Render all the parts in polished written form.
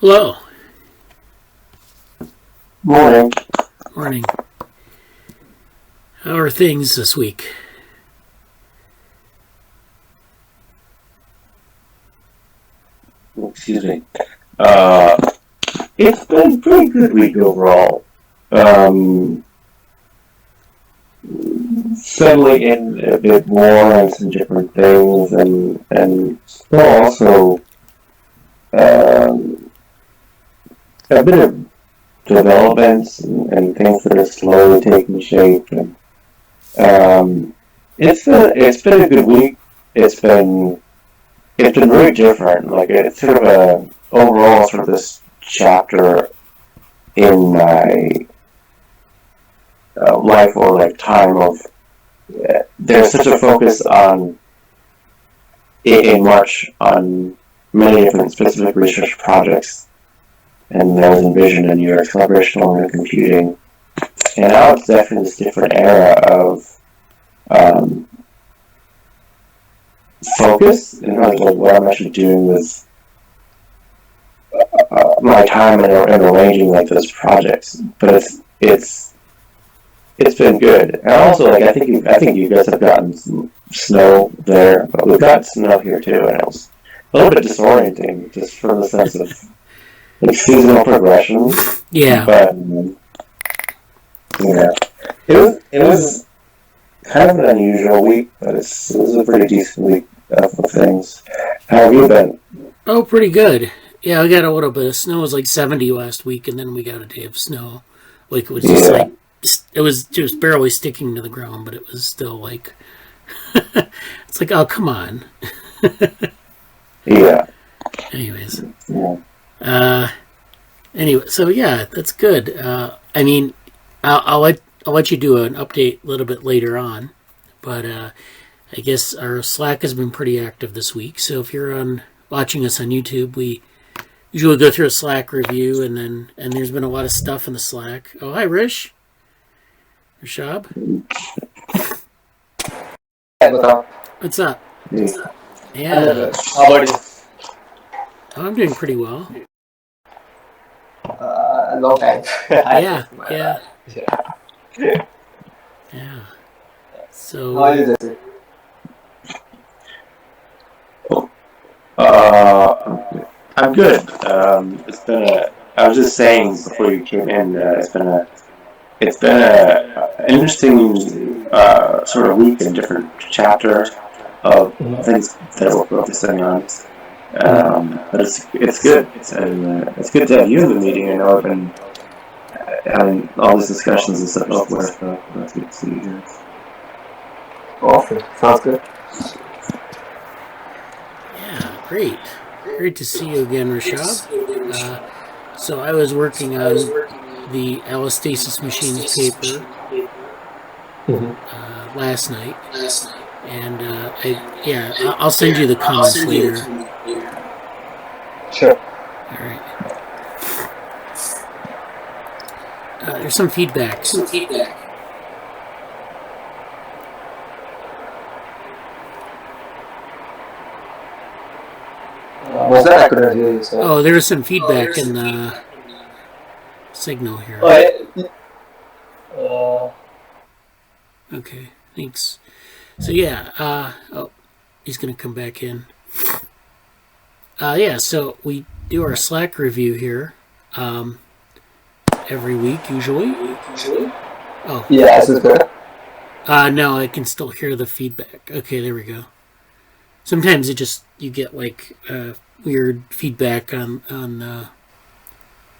Hello. Morning. Morning. How are things this week? Excuse me. It's been a pretty good week overall. Settling in a bit more on some different things, and still also a bit of developments and things that are slowly taking shape. And it's been a good week. It's been very different. Like, it's sort of a overall sort of this chapter in my life or like time of there's such a focus on in March on many different specific research projects, and there was Envision and New York Collaboration on computing, and now it's definitely this different era of focus and like what I'm actually doing with my time and arranging like those projects. But it's been good. And also, like, I think you guys have gotten some snow there, but we've got snow here too, and it was a little bit disorienting just from the sense of like seasonal progression. Yeah. But yeah, it was kind of an unusual week, but it was a pretty decent week of things. How have you been? Oh, pretty good. Yeah, I got a little bit of snow. It was like 70 last week, and then we got a day of snow. Like, it was just like, it was just barely sticking to the ground, but it was still like, it's like, oh, come on. Yeah. Anyways. Yeah. Anyway, so yeah, that's good. I mean, I'll let you do an update a little bit later on, but I guess our Slack has been pretty active this week. So if you're watching us on YouTube, we usually go through a Slack review, and there's been a lot of stuff in the Slack. Oh, hi, Rishabh. Hey, what's up? Yeah. How about you? Oh, I'm doing pretty well. Long time. Yeah. So. How are you doing? I'm good. It's been I was just saying before you came in, it's been an interesting sort of week and different chapter of things that we're focusing on. But it's good. It's good to have you in the meeting. I know I've been having all these discussions and stuff elsewhere, so that's good to see you here. Awesome. Sounds good. Yeah, great. Great to see you again, Rishabh. So I was working on the Allostasis Machines paper last night, and I'll send you the comments later. Sure. All right. There's some feedback. Was that I couldn't hear you? So. Oh, there was some feedback in the signal here. Okay, thanks. So yeah, he's gonna come back in. So we do our Slack review here every week, usually. Oh. Yeah, is this good? No, I can still hear the feedback. Okay, there we go. Sometimes you get like weird feedback on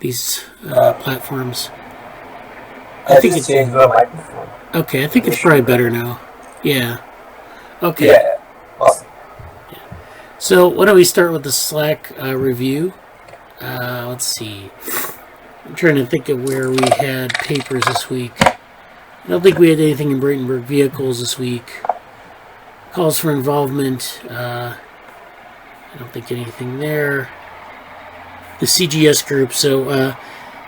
these platforms. I think it's changed the microphone. Okay, I think it's probably better now. Yeah. Okay. Yeah. Awesome. Yeah. So why don't we start with the Slack review? Let's see. I'm trying to think of where we had papers this week. I don't think we had anything in Bradenburg vehicles this week. Calls for involvement. I don't think anything there. The CGS group. So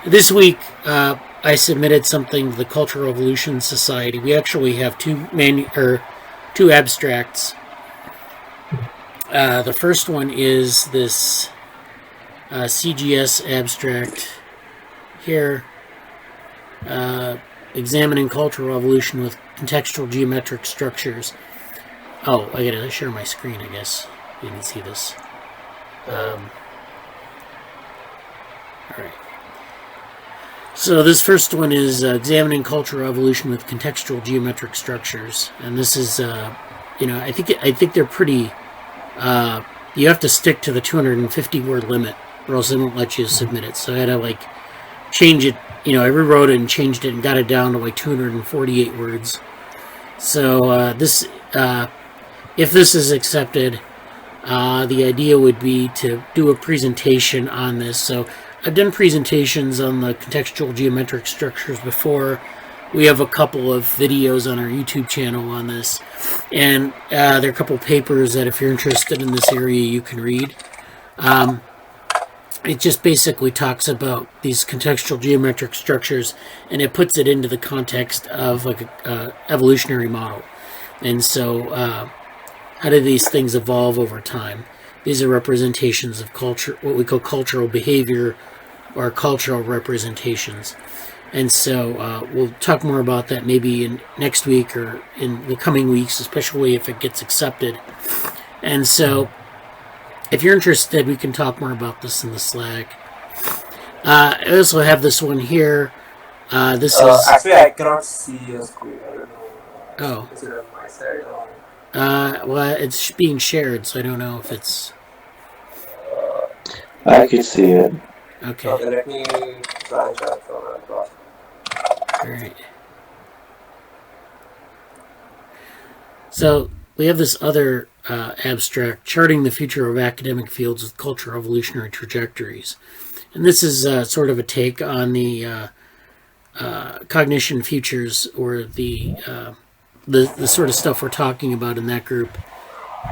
this week I submitted something to the Cultural Evolution Society. We actually have two abstracts. The first one is this CGS abstract here. Examining cultural evolution with contextual geometric structures. Oh, I gotta share my screen, I guess. You can see this. Alright. So this first one is examining cultural evolution with contextual geometric structures. And this is, I think they're pretty... you have to stick to the 250 word limit, or else they won't let you submit it. So I had to, change it. I rewrote it and changed it and got it down to 248 words. So this, if this is accepted, the idea would be to do a presentation on this. So I've done presentations on the contextual geometric structures before. We have a couple of videos on our YouTube channel on this, and there are a couple papers that if you're interested in this area you can read. It just basically talks about these contextual geometric structures, and it puts it into the context of a evolutionary model. And so how do these things evolve over time? These are representations of culture, what we call cultural behavior or cultural representations. And so we'll talk more about that maybe in next week or in the coming weeks, especially if it gets accepted. And so if you're interested, we can talk more about this in the Slack. I also have this one here. This is... Actually, I cannot see your screen. I don't know. Oh. Is it on my side or... well, it's being shared, so I don't know if it's... I could see it. Okay. Okay, let me try and share from across. Alright. So, we have this other abstract, Charting the Future of Academic Fields with Cultural Evolutionary Trajectories. And this is sort of a take on the Cognition Futures, or the sort of stuff we're talking about in that group.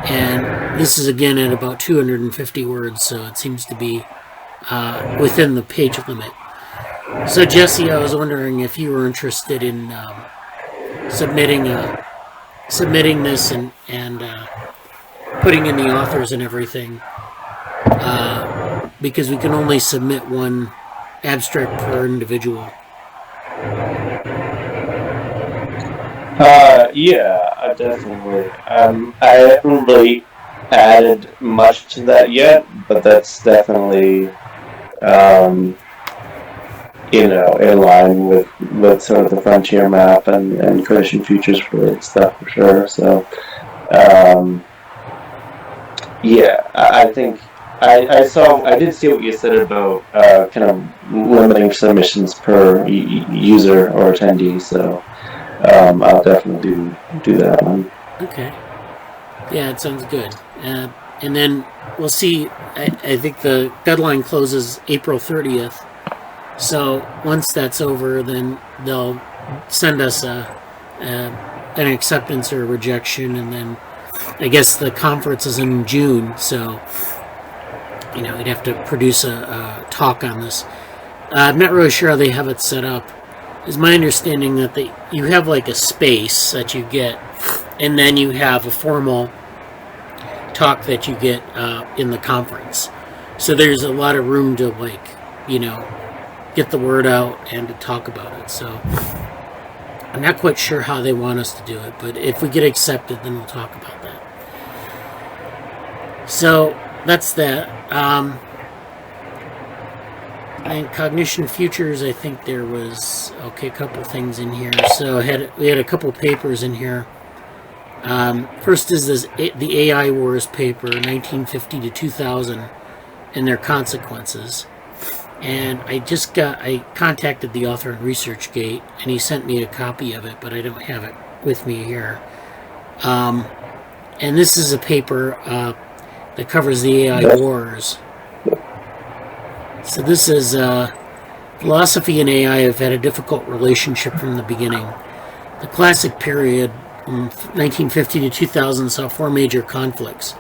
And this is again at about 250 words, so it seems to be within the page limit. So Jesse, I was wondering if you were interested in submitting this and putting in the authors and everything, because we can only submit one abstract per individual. Yeah, definitely. I haven't really added much to that yet, but that's definitely, in line with sort of the frontier map and Cognition Futures related stuff for sure. So, I think I did see what you said about kind of limiting submissions per user or attendee. So. I'll definitely do that one. Okay. Yeah, it sounds good. And then we'll see. I think the deadline closes April 30th. So once that's over, then they'll send us an acceptance or a rejection, and then I guess the conference is in June. So we'd have to produce a talk on this. I'm not really sure how they have it set up. It's my understanding that you have like a space that you get, and then you have a formal talk that you get in the conference. So there's a lot of room to get the word out and to talk about it. So I'm not quite sure how they want us to do it, but if we get accepted, then we'll talk about that. So that's that. And Cognition Futures, I think there was a couple things in here. So we had a couple papers in here. First is the AI Wars paper, 1950 to 2000, and their consequences. And I contacted the author in ResearchGate, and he sent me a copy of it, but I don't have it with me here. And this is a paper that covers the AI Wars. So this is philosophy and AI have had a difficult relationship from the beginning. The classic period from 1950 to 2000 saw four major conflicts.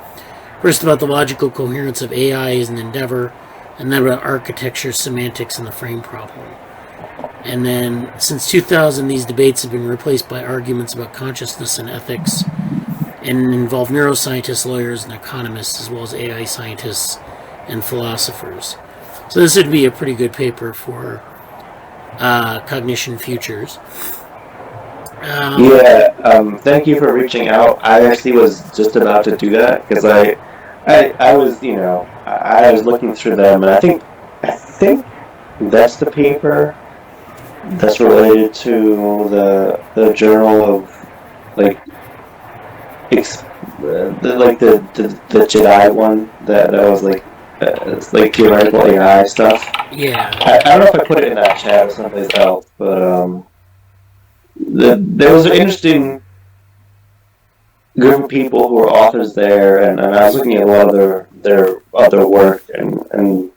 First, about the logical coherence of AI as an endeavor, and then about architecture, semantics, and the frame problem. And then since 2000, these debates have been replaced by arguments about consciousness and ethics, and involve neuroscientists, lawyers, and economists, as well as AI scientists and philosophers. So this would be a pretty good paper for Cognition Futures. Thank you for reaching out. I actually was just about to do that because I was, I was looking through them, and I think that's the paper that's related to the journal of the Jedi one that was it's like theoretical AI stuff. Yeah. I don't know if I put it in that chat or someplace else, but there was an interesting group of people who were authors there, and I was looking at a lot of their other work, and it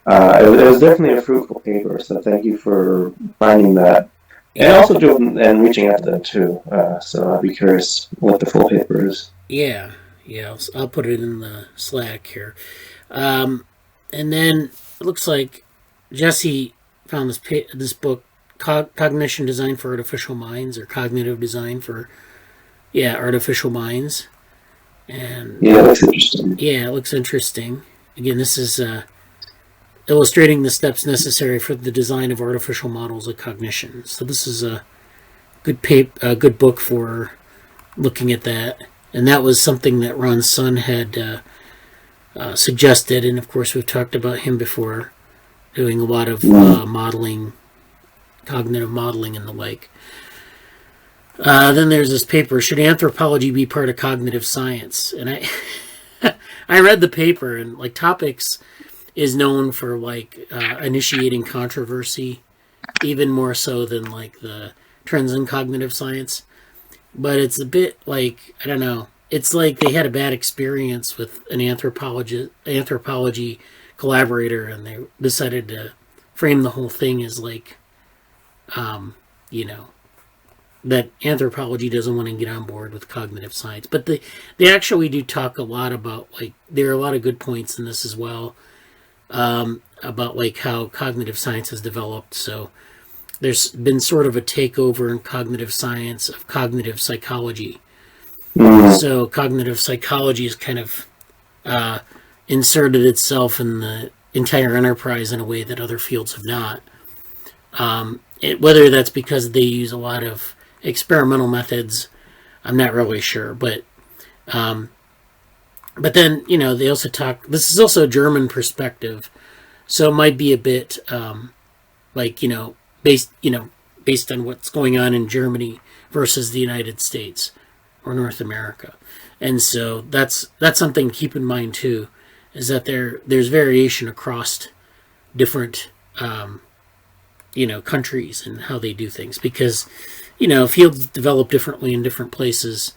was definitely a fruitful paper. So thank you for finding that, and also and reaching out to them too. So I'd be curious what the full paper is. Yeah. I'll put it in the Slack here, and then it looks like Jesse found this book. Cognition Design for Artificial Minds, or Cognitive Design for Artificial Minds. And it looks interesting. Yeah, it looks interesting. Again, this is illustrating the steps necessary for the design of artificial models of cognition. So this is a good book for looking at that. And that was something that Ron's son had suggested, and of course we've talked about him before, doing a lot of modeling, cognitive modeling and the like. Then there's this paper, Should Anthropology Be Part of Cognitive Science? And I read the paper, and Topics is known for initiating controversy, even more so than the trends in cognitive science. But it's a bit I don't know, it's like they had a bad experience with an anthropology collaborator, and they decided to frame the whole thing as that anthropology doesn't want to get on board with cognitive science. But they actually do talk a lot about, there are a lot of good points in this as well, about how cognitive science has developed. So there's been sort of a takeover in cognitive science of cognitive psychology. So cognitive psychology has kind of inserted itself in the entire enterprise in a way that other fields have not. Whether that's because they use a lot of experimental methods, I'm not really sure. But then, they also talk, this is also a German perspective, so it might be a bit based on what's going on in Germany versus the United States or North America. And so that's something to keep in mind too, is that there's variation across different countries and how they do things, because fields develop differently in different places.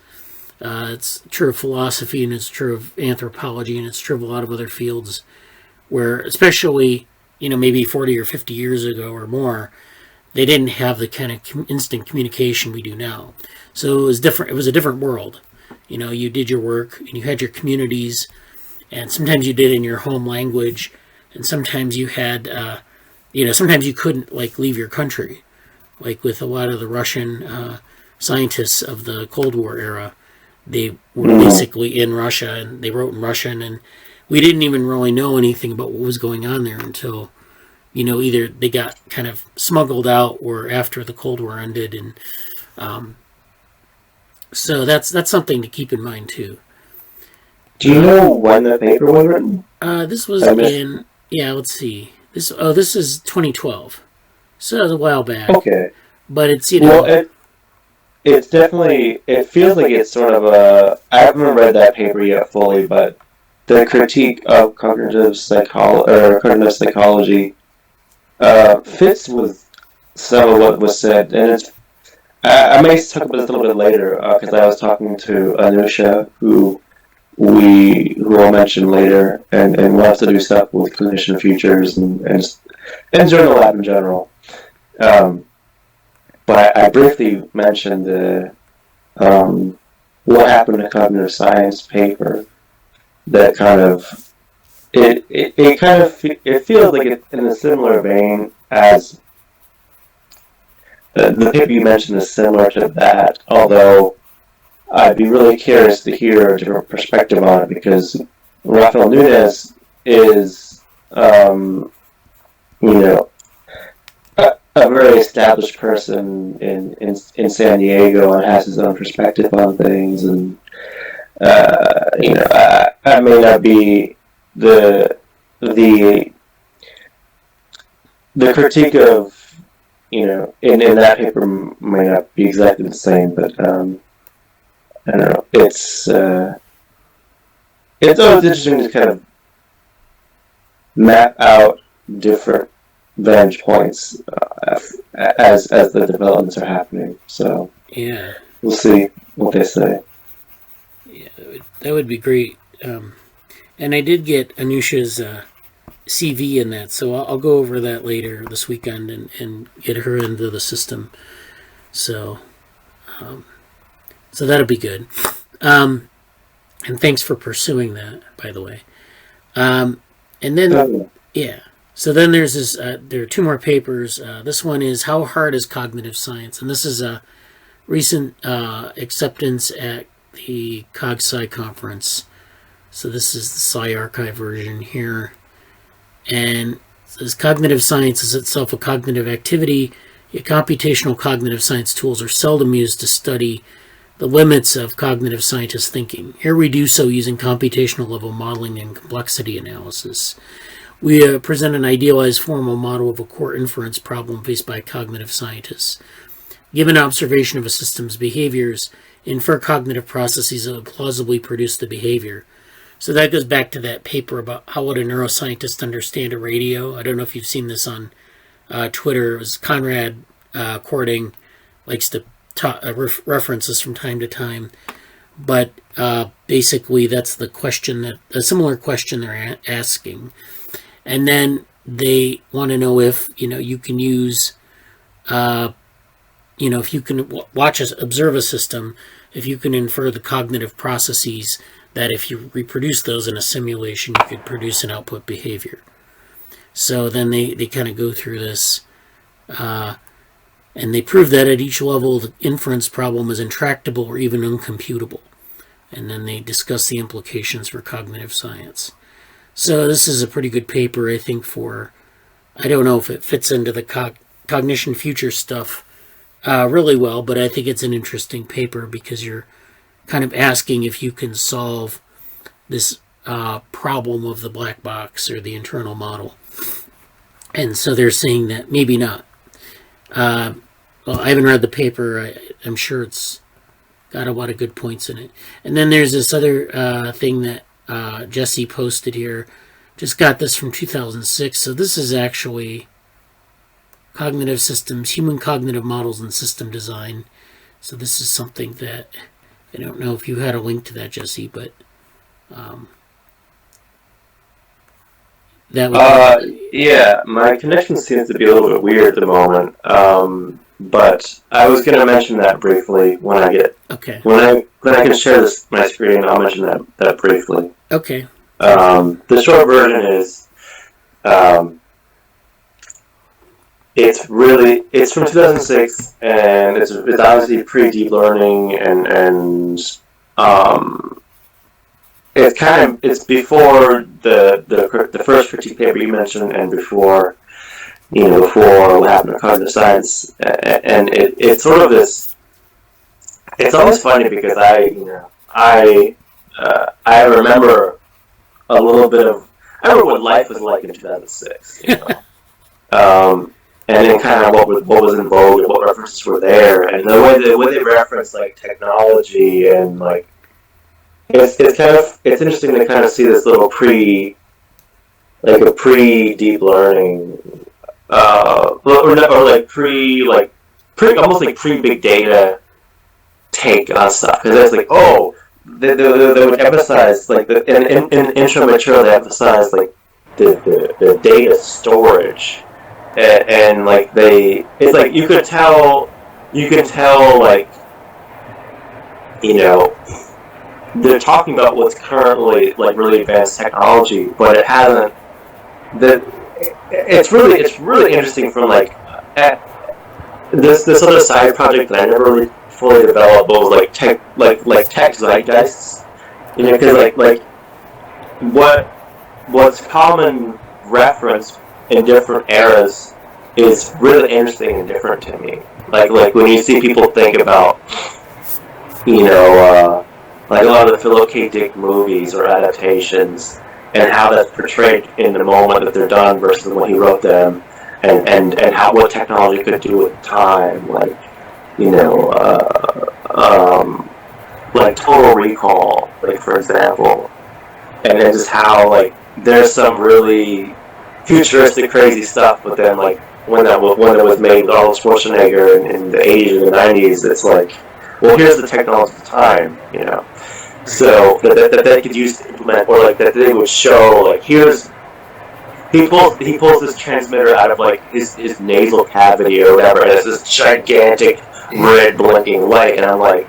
It's true of philosophy, and it's true of anthropology, and it's true of a lot of other fields where, especially maybe 40 or 50 years ago or more, they didn't have the kind of instant communication we do now. So it was different. It was a different world. You did your work, and you had your communities, and sometimes you did in your home language, and sometimes you had sometimes you couldn't leave your country, with a lot of the Russian scientists of the Cold War era. They were basically in Russia, and they wrote in Russian, and we didn't even really know anything about what was going on there until either they got kind of smuggled out or after the Cold War ended. And so that's something to keep in mind too. Do you know when the paper was written? This was let's see. This is 2012, so it was a while back. Okay, but it's it's definitely, it feels like it's sort of I haven't read that paper yet fully, but the critique of cognitive psychology fits with some of what was said, and it's. I may talk about this a little bit later because I was talking to Anusha, who I'll mention later, and wants to do stuff with Cognition Futures and Journal Lab in general. But I briefly mentioned what happened to cognitive science paper. That kind of it feels like it's in a similar vein as the paper you mentioned is similar to that. Although I'd be really curious to hear a different perspective on it, because Rafael Nunez is, you know, a very established person in San Diego and has his own perspective on things, and you know, I may not be the critique of, you know, in that paper may not be exactly the same, but I don't know. It's always interesting to kind of map out different vantage points as the developments are happening. So Yeah. we'll see what they say. Yeah, that would be great. And I did get Anusha's CV in that, so I'll go over that later this weekend and get her into the system. So, so that'll be good. And thanks for pursuing that, by the way. And then, yeah. So then there's this. There are two more papers. This one is How Hard is Cognitive Science, and this is a recent acceptance at the CogSci conference. So this is the SciArchive version here. And it says cognitive science is itself a cognitive activity, yet computational cognitive science tools are seldom used to study the limits of cognitive scientist thinking. Here we do so using computational level modeling and complexity analysis. We present an idealized formal model of a core inference problem faced by cognitive scientists. Given observation of a system's behaviors, infer cognitive processes that would plausibly produce the behavior. So that goes back to that paper about how would a neuroscientist understand a radio. I don't know if you've seen this on Twitter. It was Conrad Cording likes to reference this from time to time. But basically that's the question, that a similar question they're asking. And then they want to know if, you can use, if you can observe a system, if you can infer the cognitive processes that if you reproduce those in a simulation, you could produce an output behavior. So then they kind of go through this, and they prove that at each level, the inference problem is intractable or even uncomputable. And then they discuss the implications for cognitive science. So this is a pretty good paper, I think, I don't know if it fits into the Cognition Futures stuff really well, but I think it's an interesting paper because you're kind of asking if you can solve this problem of the black box or the internal model. And so they're saying that maybe not. Well, I haven't read the paper. I'm sure it's got a lot of good points in it. And then there's this other thing that Jesse posted here. Just got this from 2006. So this is actually Cognitive Systems, Human Cognitive Models and System Design. So this is something that, I don't know if you had a link to that, Jesse, but that would yeah, my connection seems to be a little bit weird at the moment. But I was going to mention that briefly when I get when I can share my screen. I'll mention that briefly. Okay. The short version is it's from 2006, and it's obviously pre-deep learning, and it's before the first critique paper you mentioned, and before what happened to cognitive science, and it's sort of this. It's always funny because I remember a little bit of. I remember what life was like in 2006. And then kind of what was in vogue, what references were there, and the way they reference like technology and like it's interesting to kind of see this little pre deep learning, almost like pre big data take on stuff, because it's like they would emphasize like in intro material they emphasize like the data storage. And like it's like you can tell like they're talking about what's currently like really advanced technology, but it hasn't. It's really interesting from like this other side project that I never really fully developed, but was like tech zeitgeists, because like what what's common reference in different eras is really interesting and different to me. Like when you see people think about, like a lot of the Philip K. Dick movies or adaptations, and how that's portrayed in the moment that they're done versus when he wrote them, and how what technology could do at the time, like like Total Recall, like for example, and then just how like there's some really futuristic, crazy stuff, but then like when it was made with Arnold Schwarzenegger in the 80s or the 90s, it's like, well, here's the technology at the time, so that they could use to implement, or like that they would show, like here's he pulls this transmitter out of like his nasal cavity or whatever, and it's this gigantic red blinking light, and I'm like,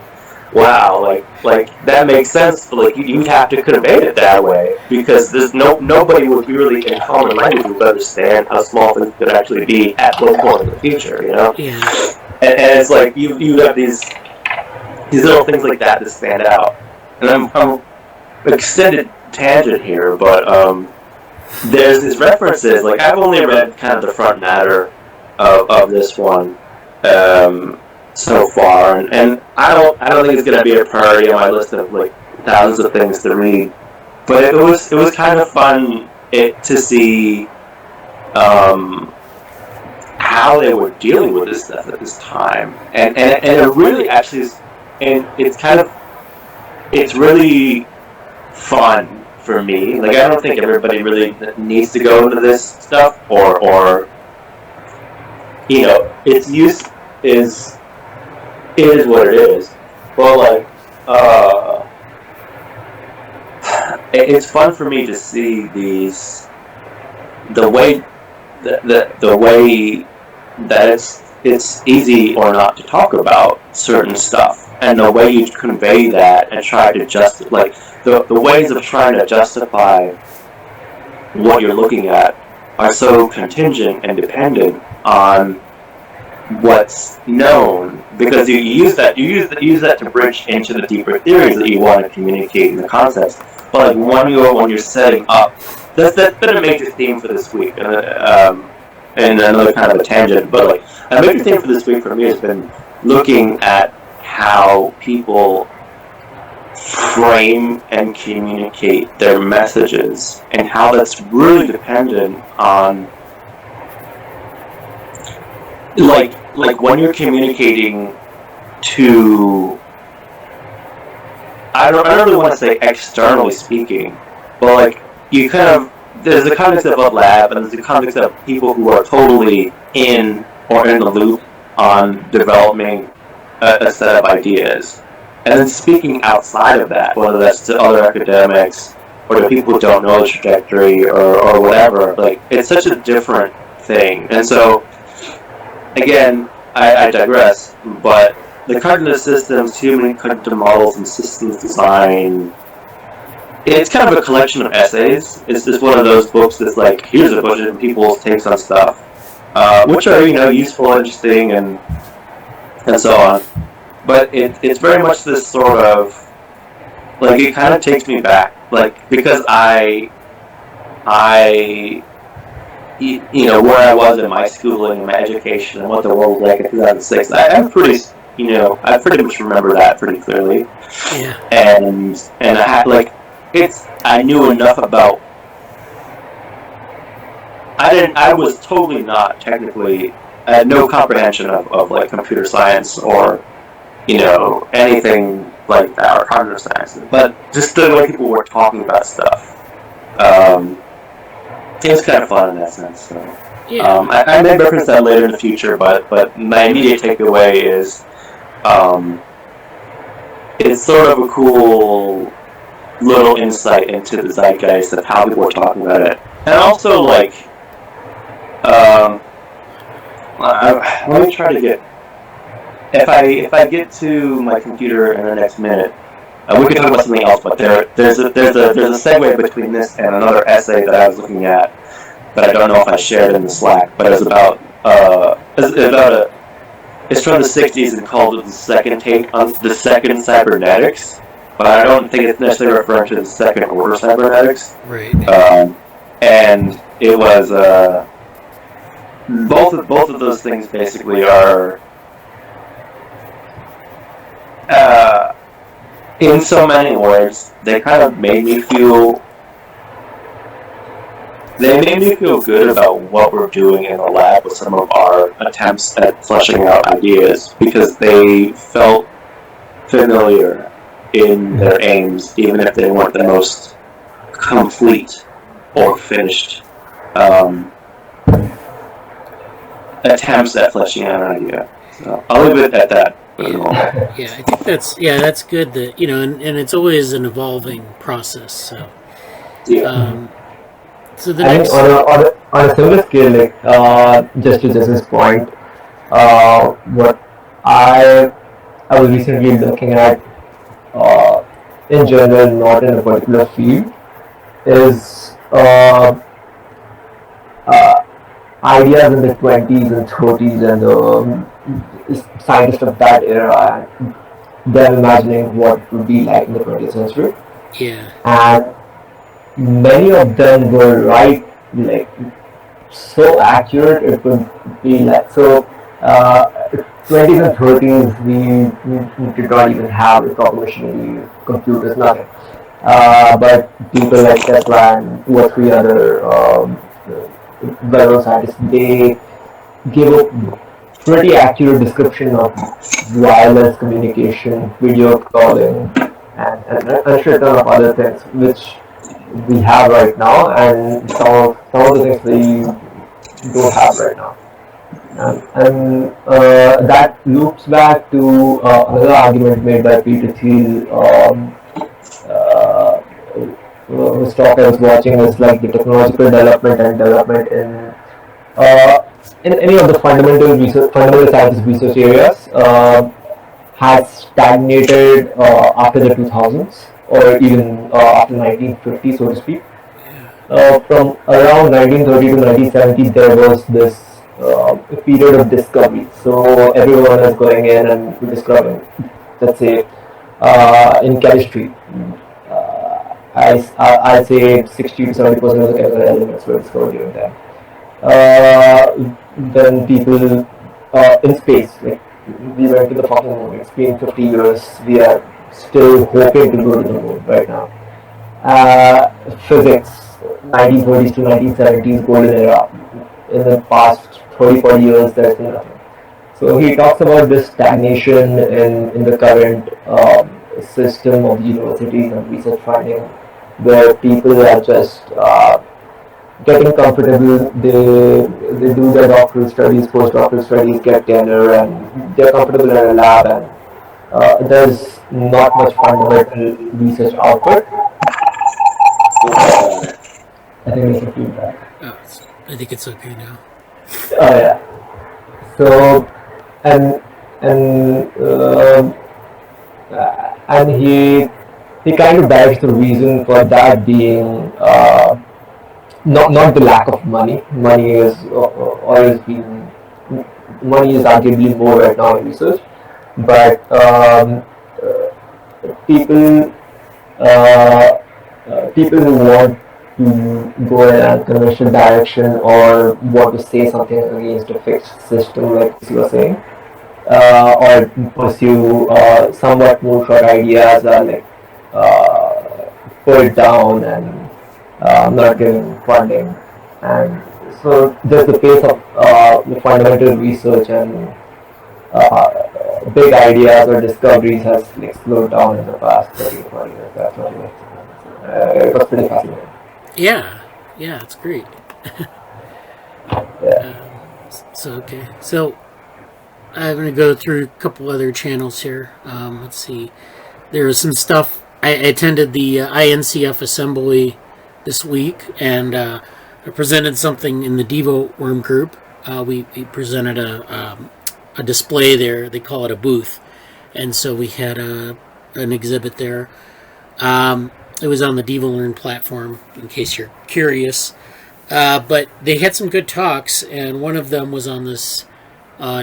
wow, like that makes sense, but like you'd have to convey it that way, because there's nobody would really in common language would understand how small things could actually be at one point in the future, Yeah. And it's like you have these little things like that stand out. And I'm extended tangent here, but there's these references. Like I've only read kind of the front matter of this one so far, and I don't think it's gonna be a priority on my list of like thousands of things to read. But it was kind of fun to see how they were dealing with this stuff at this time, and it really actually is, and it's really fun for me. Like I don't think everybody really needs to go into this stuff, or its use is what it is. Well, like it's fun for me to see the way that it's easy or not to talk about certain stuff, and the way you convey that and try to the ways of trying to justify what you're looking at are so contingent and dependent on what's known, because you use that to bridge into the deeper theories that you want to communicate in the concepts. But like when you're setting up, that's been a major theme for this week, and another kind of a tangent, but like a major theme for this week for me has been looking at how people frame and communicate their messages, and how that's really dependent on like when you're communicating to, I don't really want to say externally speaking, but like you kind of, there's the context of a lab, and there's the context of people who are totally in the loop on developing a set of ideas, and then speaking outside of that, whether that's to other academics or to people who don't know the trajectory or whatever. Like it's such a different thing. And so again, I digress, but the cognitive systems, human cognitive models, and systems design, it's kind of a collection of essays. It's just one of those books that's like, here's a bunch of people's takes on stuff, which are, useful, interesting, and so on. But it's very much this sort of, like, it kind of takes me back, like, because I where I was in my schooling and my education and what the world was like in 2006, I pretty much remember that pretty clearly. Yeah. And I had, like, I knew enough about, I was totally not technically, I had no comprehension of like computer science or, anything like that, or cognitive science, but just the way people were talking about stuff, it was kind of fun in that sense. So, Yeah. I may reference that later in the future, but my immediate takeaway is, it's sort of a cool little insight into the zeitgeist of how people were talking about it, and also like, let me try to get. If I get to my computer in the next minute, we can talk about something else. But there's a segue between this and another essay that I was looking at, but I don't know if I shared in the Slack. But it's about it's from the '60s and called The Second Take on the Second Cybernetics. But I don't think it's necessarily referring to the second order cybernetics. Right. and it was both of those things basically are in so many words they kind of made me feel good about what we're doing in the lab with some of our attempts at fleshing out ideas, because they felt familiar in their aims, even if they weren't the most complete or finished attempts at fleshing out an idea. So I'll leave it at that for the moment. Yeah, I think that's good. That and it's always an evolving process. So, so the I next, think on a similar scale, like just to Jason's point, what I was recently looking at in general, not in a particular field, is ideas in the 20s and 30s and the scientists of that era, and them imagining what it would be like in the 20th century. yeah, And many of them were right, like so accurate it could be like so. 20s and 30s, we did not even have recognition computers, nothing. But people like Tesla and 2 or 3 other well-known scientists, they give a pretty accurate description of wireless communication, video calling, and a shit ton of other things which we have right now, and some of the things we don't have right now. And that loops back to another argument made by Peter Thiel, whose talk I was watching, is like the technological development and development in any of the fundamental sciences research areas has stagnated after the 2000s, or even after 1950, so to speak. From around 1930 to 1970, there was this period of discovery. So everyone is going in and discovering, let's say, in chemistry, I say 60 to 70% of the chemical elements were discovered during that. Then people in space, like we went to the fucking moon. It's been 50 years. We are still hoping to go to the moon right now. Physics, 1930s to 1970s golden era. In the past 30-40 years, there's been nothing. So he talks about this stagnation in the current system of universities and research funding, where people are just getting comfortable. They do their doctoral studies, postdoctoral studies, get tenure, and they're comfortable in a lab, and there's not much fundamental research output. I think there's some feedback. oh, I think it's okay now. Oh yeah. So and he kind of dives the reason for that being not the lack of money. Money is always been money is arguably more right now in research, but people people who want to go in a conventional direction or want to say something against a fixed system, like you were saying, or pursue somewhat more short ideas, are like pulled down and not given funding. And so just the pace of the fundamental research and big ideas or discoveries has like slowed down in the past 30 or 40 years. That's what it was pretty fascinating. Yeah, it's great. So okay, so I'm going to go through a couple other channels here. Let's see. There was some stuff. I attended the INCF assembly this week, and I presented something in the Devo Worm group. We presented a display there. They call it a booth, and so we had an exhibit there. It was on the DevoLearn platform, in case you're curious. But they had some good talks, and one of them was on this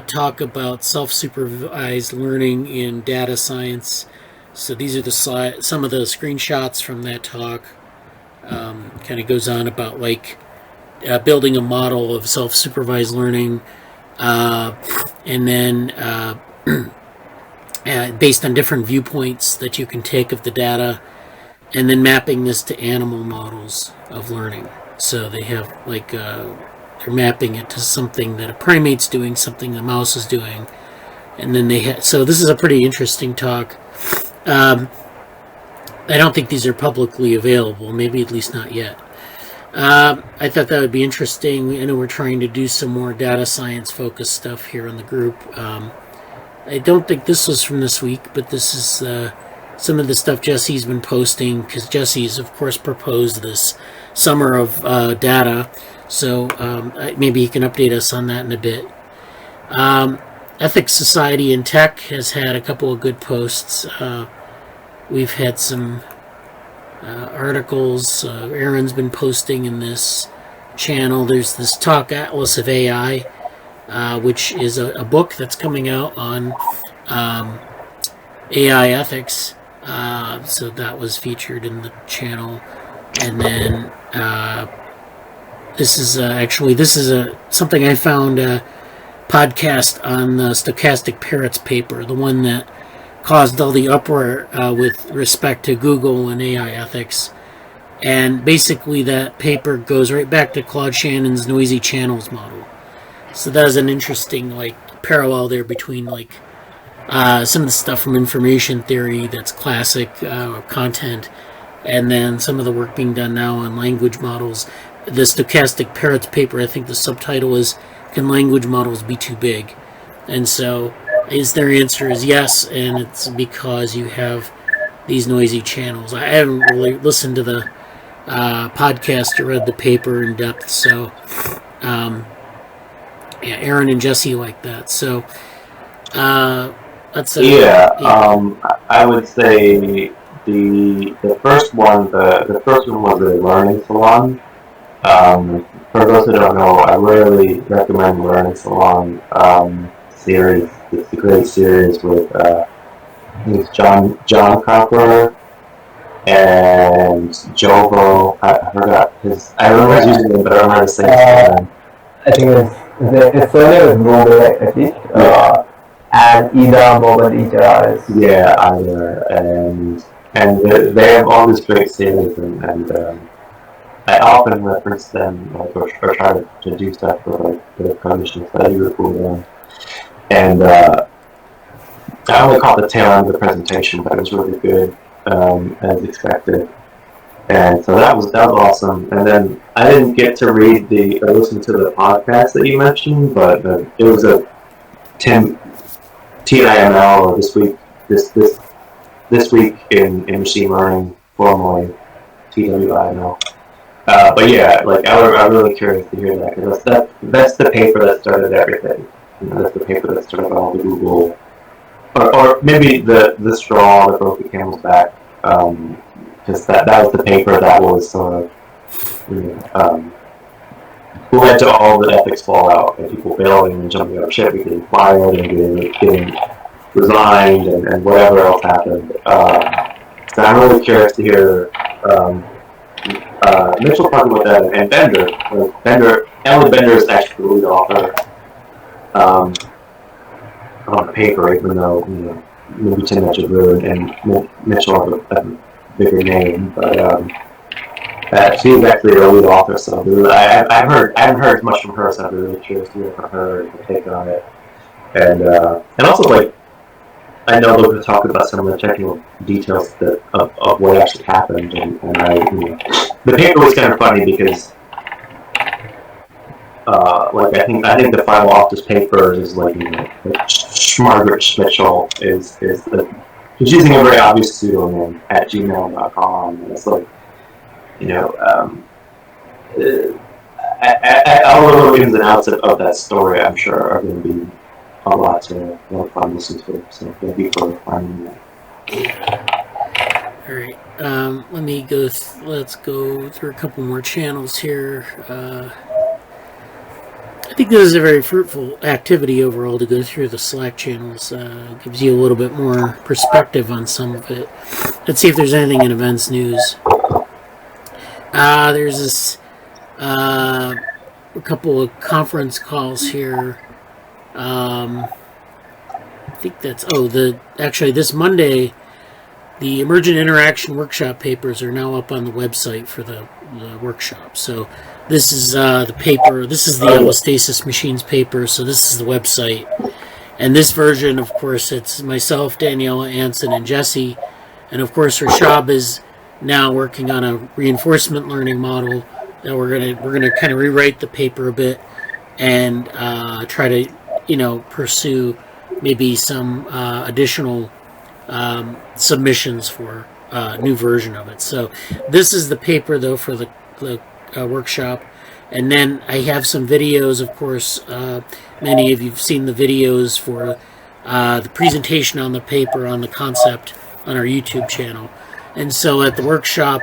talk about self-supervised learning in data science. So these are some of the screenshots from that talk. kind of goes on about like building a model of self-supervised learning, and then based on different viewpoints that you can take of the data, and then mapping this to animal models of learning. So they have like they're mapping it to something that a primate's doing, something the mouse is doing, and then they so this is a pretty interesting talk. I don't think these are publicly available, maybe at least not yet. I thought that would be interesting. I know we're trying to do some more data science focused stuff here in the group. I don't think this was from this week, but this is some of the stuff Jesse's been posting, because Jesse's, of course, proposed this summer of data. So maybe he can update us on that in a bit. Ethics Society in Tech has had a couple of good posts. We've had some articles. Erin's been posting in this channel. There's this talk, Atlas of AI, which is a book that's coming out on AI ethics. So that was featured in the channel. And then this is something I found a podcast on the stochastic parrots paper, the one that caused all the uproar with respect to Google and AI ethics. And basically that paper goes right back to Claude Shannon's noisy channels model. So that is an interesting parallel there between some of the stuff from information theory that's classic content, and then some of the work being done now on language models. The stochastic parrots paper, I think the subtitle is, "Can language models be too big?" And so their answer is yes, and it's because you have these noisy channels. I haven't really listened to the podcast or read the paper in depth, so yeah, Erin and Jesse like that. So that's I would say the first one was the Learning Salon. For those who don't know, I really recommend Learning Salon series. It's a great series with John Cropper and Jovo. I forgot his. I remember his username, but I don't know how to say his name. I think his surname is Google, at least. And Ida Mohammad is. Yeah, Ida, and they have all these great series, and I often reference them or try to do stuff for the cognition study group with them. And I only caught the tail end of the presentation, but it was really good, as expected. And so that was awesome. And then I didn't get to listen to the podcast that you mentioned, but it was a TIML, or this week in machine learning, formerly TWIML. But yeah, I'm really curious to hear that, because that's the paper that started everything. That's the paper that started all the Google, or maybe the straw that broke the camel's back, because that was the paper that was sort of led to all the ethics fallout, and people failing and jumping out of ship, and getting fired and getting resigned, and whatever else happened. So I'm really curious to hear Mitchell talking about that, and Bender. Emily Bender is actually the lead author on the paper, even though maybe Tim Mitchell and Mitchell have a bigger name, but she's actually the lead author. So I haven't heard much from her, so I'm really curious to hear from her and take on it, and also I know they're going to talk about some of the technical details of what actually happened, and the paper was kind of funny because I think the final author's paper is Margaret Mitchell is she's using a very obvious pseudonym at gmail.com, and it's all the ins and outs of that story, I'm sure, are going to be a lot to fun to listen to. So thank you for finding that. All right. Let's go through a couple more channels here. I think this is a very fruitful activity overall to go through the Slack channels. Gives you a little bit more perspective on some of it. Let's see if there's anything in events news. There's this a couple of conference calls here. I think that's actually this Monday, the Emergent Interaction Workshop papers are now up on the website for the workshop. So this is the paper. This is the Allostasis Machines paper. So this is the website. And this version, of course, it's myself, Daniela, Anson, and Jesse. And of course, Rishabh is now working on a reinforcement learning model that we're gonna kind of rewrite the paper a bit and try to pursue maybe some additional submissions for a new version of it. So this is the paper though for the workshop. And then I have some videos, of course. Many of you have seen the videos for the presentation on the paper, on the concept, on our YouTube channel. And so at the workshop,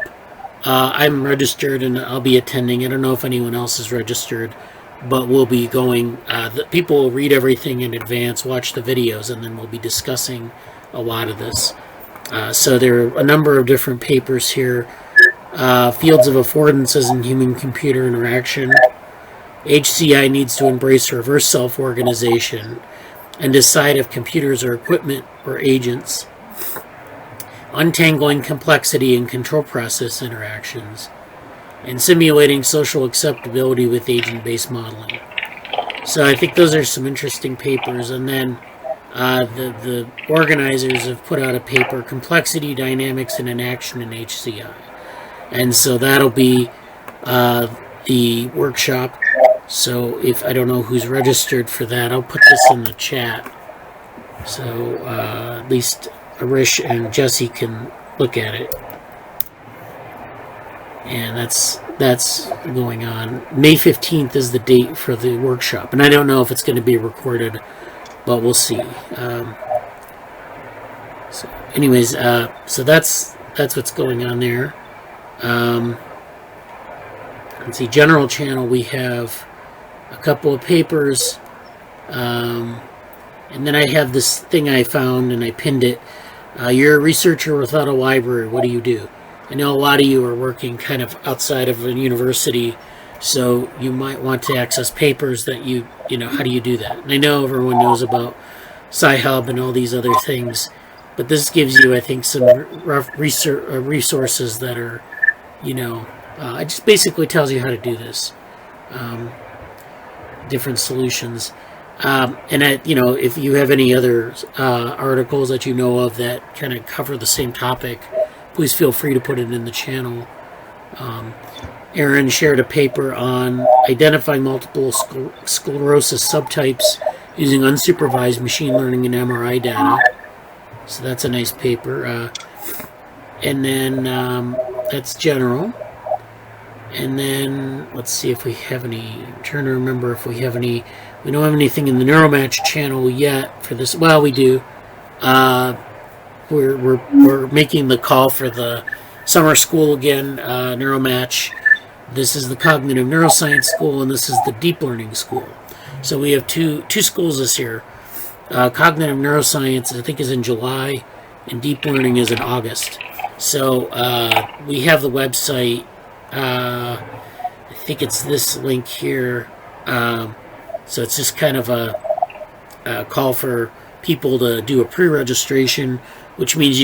I'm registered and I'll be attending. I don't know if anyone else is registered, but we'll be going. People will read everything in advance, watch the videos, and then we'll be discussing a lot of this. So there are a number of different papers here. Fields of affordances in human-computer interaction. HCI needs to embrace reverse self-organization and decide if computers are equipment or agents. Untangling complexity in control process interactions. And simulating social acceptability with agent-based modeling. So I think those are some interesting papers. And then the organizers have put out a paper, Complexity, Dynamics, and Inaction in HCI. And so that'll be the workshop. So if I don't know who's registered for that, I'll put this in the chat. So at least Arish and Jesse can look at it. And that's going on. May 15th is the date for the workshop. And I don't know if it's going to be recorded, but we'll see. So anyways, so that's what's going on there. Let's see, general channel, we have a couple of papers. And then I have this thing I found and I pinned it. You're a researcher without a library. What do you do? I know a lot of you are working kind of outside of a university, so you might want to access papers that how do you do that? And I know everyone knows about Sci-Hub and all these other things, but this gives you, I think, some rough resources that are, it just basically tells you how to do this, different solutions. And if you have any other articles that you know of that kind of cover the same topic, please feel free to put it in the channel. Erin shared a paper on identifying multiple sclerosis subtypes using unsupervised machine learning and MRI data. So that's a nice paper. And then that's general. And then let's see if we have any. I'm trying to remember if we have any. We don't have anything in the NeuroMatch channel yet for this. Well, we do. We're making the call for the summer school again, NeuroMatch. This is the Cognitive Neuroscience School, and this is the Deep Learning School. So we have two schools this year. Cognitive Neuroscience, I think, is in July, and Deep Learning is in August. So we have the website. I think it's this link here. So it's just kind of a call for people to do a pre-registration, which means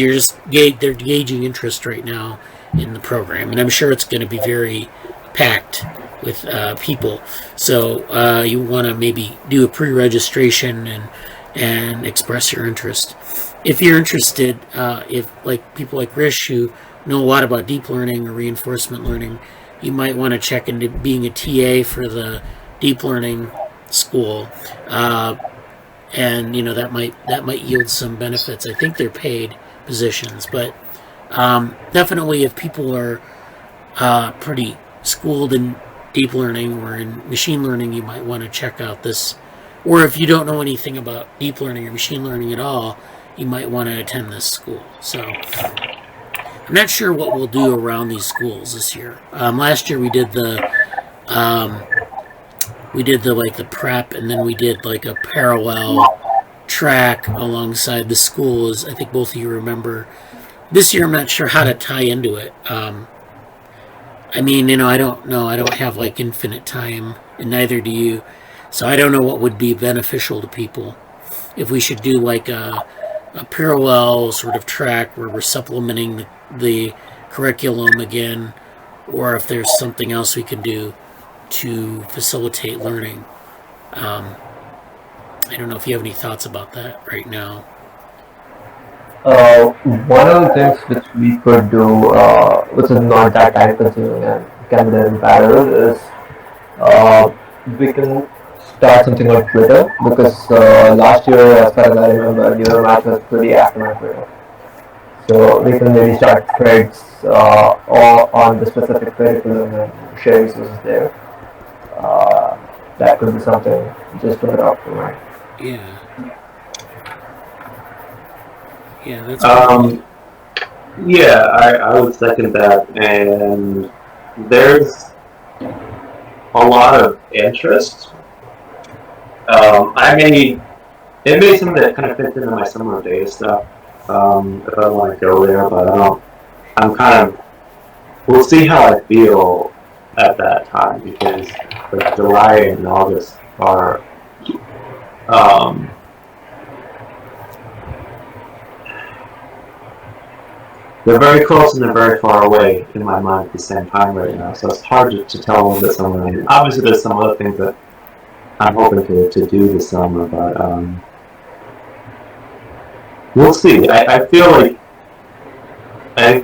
they're gauging interest right now in the program, and I'm sure it's going to be very packed with people. So you want to maybe do a pre-registration and express your interest. If you're interested, if like people like Rish who know a lot about deep learning or reinforcement learning, you might want to check into being a TA for the deep learning school. And that might yield some benefits. I think they're paid positions, but definitely if people are pretty schooled in deep learning or in machine learning, you might want to check out this. Or if you don't know anything about deep learning or machine learning at all, you might want to attend this school. So I'm not sure what we'll do around these schools this year. Last year we did the prep, and then we did like a parallel track alongside the schools. I think both of you remember. This year I'm not sure how to tie into it. I mean, I don't know. I don't have like infinite time, and neither do you. So I don't know what would be beneficial to people. If we should do like a parallel sort of track where we're supplementing the curriculum again, or if there's something else we can do to facilitate learning. I don't know if you have any thoughts about that right now. One of the things which we could do, which is not that time consuming and can be done in parallel, is we can start something on Twitter, because last year, as far as I remember, Neuromatch was pretty active on Twitter. So we can maybe start threads all on the specific curriculum and share resources there. That could be something just to adopt in mind. Yeah. Yeah, that's Yeah, I would second that, and there's a lot of interest. It may be something that kind of fits into my summer day stuff, if I want to go there, but we'll see how I feel at that time, because July and August are, they're very close and they're very far away in my mind at the same time right now, so it's hard to tell a little bit somewhere. Obviously, there's some other things that I'm hoping to do this summer, but we'll see. I feel like I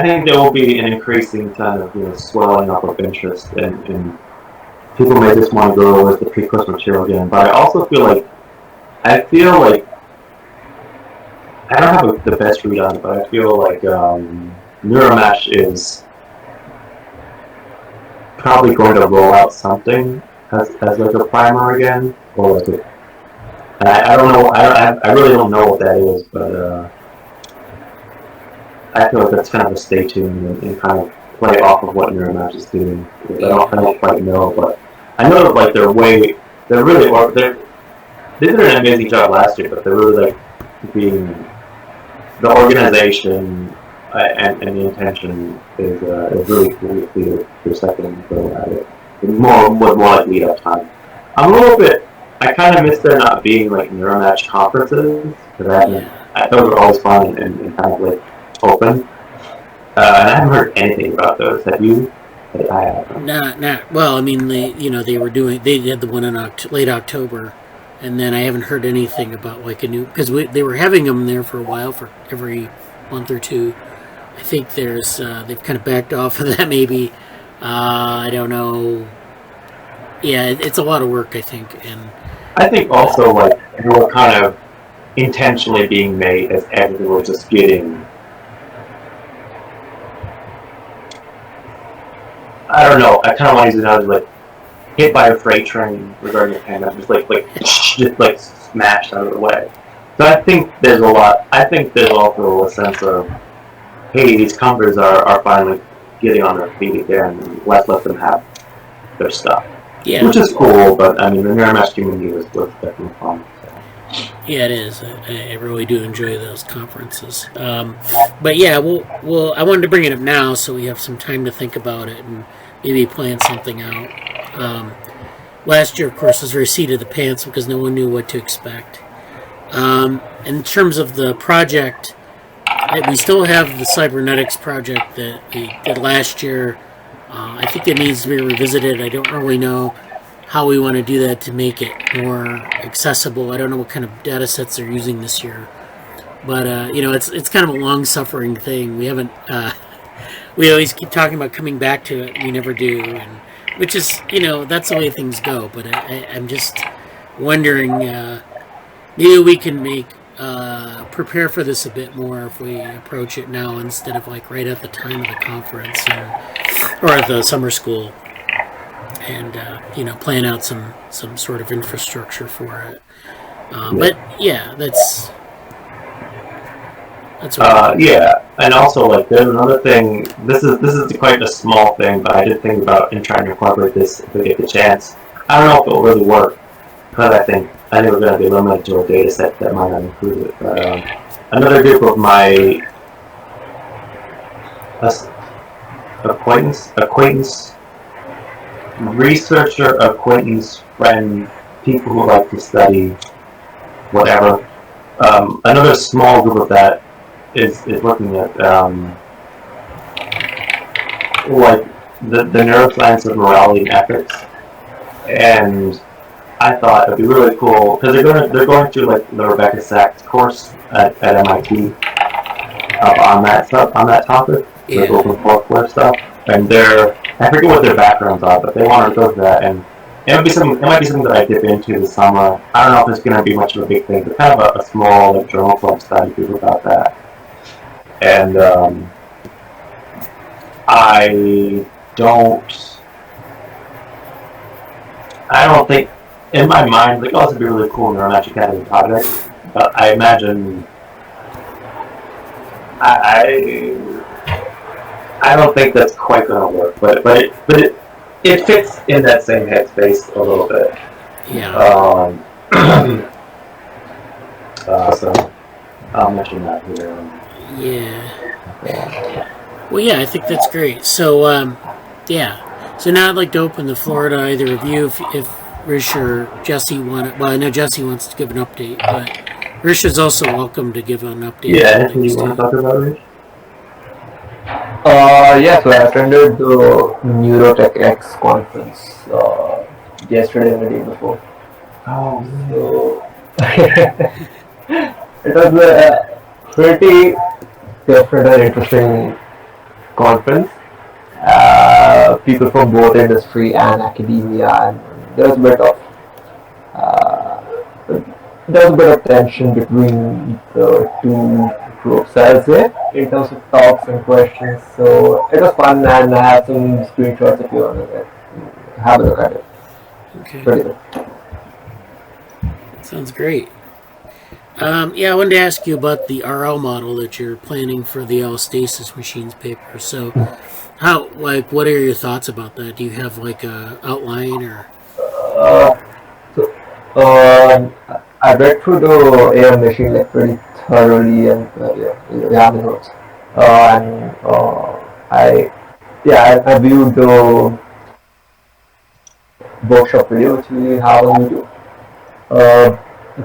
think there will be an increasing kind of swelling up of interest, and people may just want to go with the pre-course material again. But I also feel like I don't have the best read on it, but I feel like NeuroMatch is probably going to roll out something as like a primer again, or like a, and I don't know. I really don't know what that is, but I feel like that's kind of a stay tuned and kind of play off of what NeuroMatch is doing. I don't quite know, but I know that like they did an amazing job last year, but they're really like being the organization and the intention is really clear for a second go at it. More like lead up time. I kind of miss there not being like NeuroMatch conferences, because I thought they were always fun and kind of like open. And I haven't heard anything about those. Have you? I haven't. Nah. Well, I mean, they had the one in late October, and then I haven't heard anything about like a new, because they were having them there for a while, for every month or two. I think they've kind of backed off of that maybe. I don't know. Yeah, it's a lot of work, I think, and I think also like they were kind of intentionally being made as everything was just getting. I don't know. I kind of want to use it as like hit by a freight train regarding the pandemic, just smashed out of the way. So I think there's a lot. I think there's also a sense of, hey, these companies are finally getting on their feet again, and let's let them have their stuff. yeah, Which is cool, but I mean, the NeuroMatch community was definitely fun. So. yeah, it is. I really do enjoy those conferences. But yeah, I wanted to bring it up now so we have some time to think about it and maybe plan something out. Last year, of course, was very seat of the pants because no one knew what to expect. In terms of the project, we still have the cybernetics project that we did last year. I think it needs to be revisited. I don't really know how we want to do that to make it more accessible. I don't know what kind of data sets they're using this year. But, it's kind of a long-suffering thing. We haven't... we always keep talking about coming back to it. We never do. And which is, that's the way things go. But I'm just wondering, maybe we can prepare for this a bit more if we approach it now instead of like right at the time of the conference or at the summer school, and plan out some sort of infrastructure for it. But yeah, that's what yeah, and also like there's another thing. This is quite a small thing, but I did think about in trying to incorporate this if we get the chance. I don't know if it will really work, because I think we're going to be limited to a data set that might not include it. But another group of my acquaintance, researcher, acquaintance, friend, people who like to study, whatever. Another small group of that is looking at like the neuroscience of morality and ethics, and I thought it'd be really cool because they're going through like the Rebecca Sachs course at MIT on that topic, Yeah. the open forklift stuff, and I forget what their backgrounds are, but they want to go to that, and it might be something that I dip into this summer. I don't know if it's going to be much of a big thing, but kind of a small like journal club study group about that, and I don't think in my mind like, oh, this would be really cool neuromagic academy project, but I imagine I don't think that's quite going to work, but it fits in that same headspace a little bit. Yeah. So I'll mention that here. Yeah. Well, yeah, I think that's great. So, yeah. So now I'd like to open the floor to either of you if Rish or Jesse want. Well, I know Jesse wants to give an update, but Rish is also welcome to give an update. Yeah, anything you want to talk about, Rich? Yeah, so I attended the NeuroTechX conference yesterday and the day before. Oh, So it was a pretty different and interesting conference. People from both industry and academia, and there was a bit of tension between the two groups, I'll say, in terms of talks and questions. So it was fun, and I have some screenshots if you want to have a look at it. Okay. Pretty good. Sounds great. Yeah, I wanted to ask you about the RL model that you're planning for the Allostasis Machines paper. So, what are your thoughts about that? Do you have like a outline or? I read through the AM machine like pretty thoroughly, and yeah, the notes. I viewed the workshop video which we have on YouTube.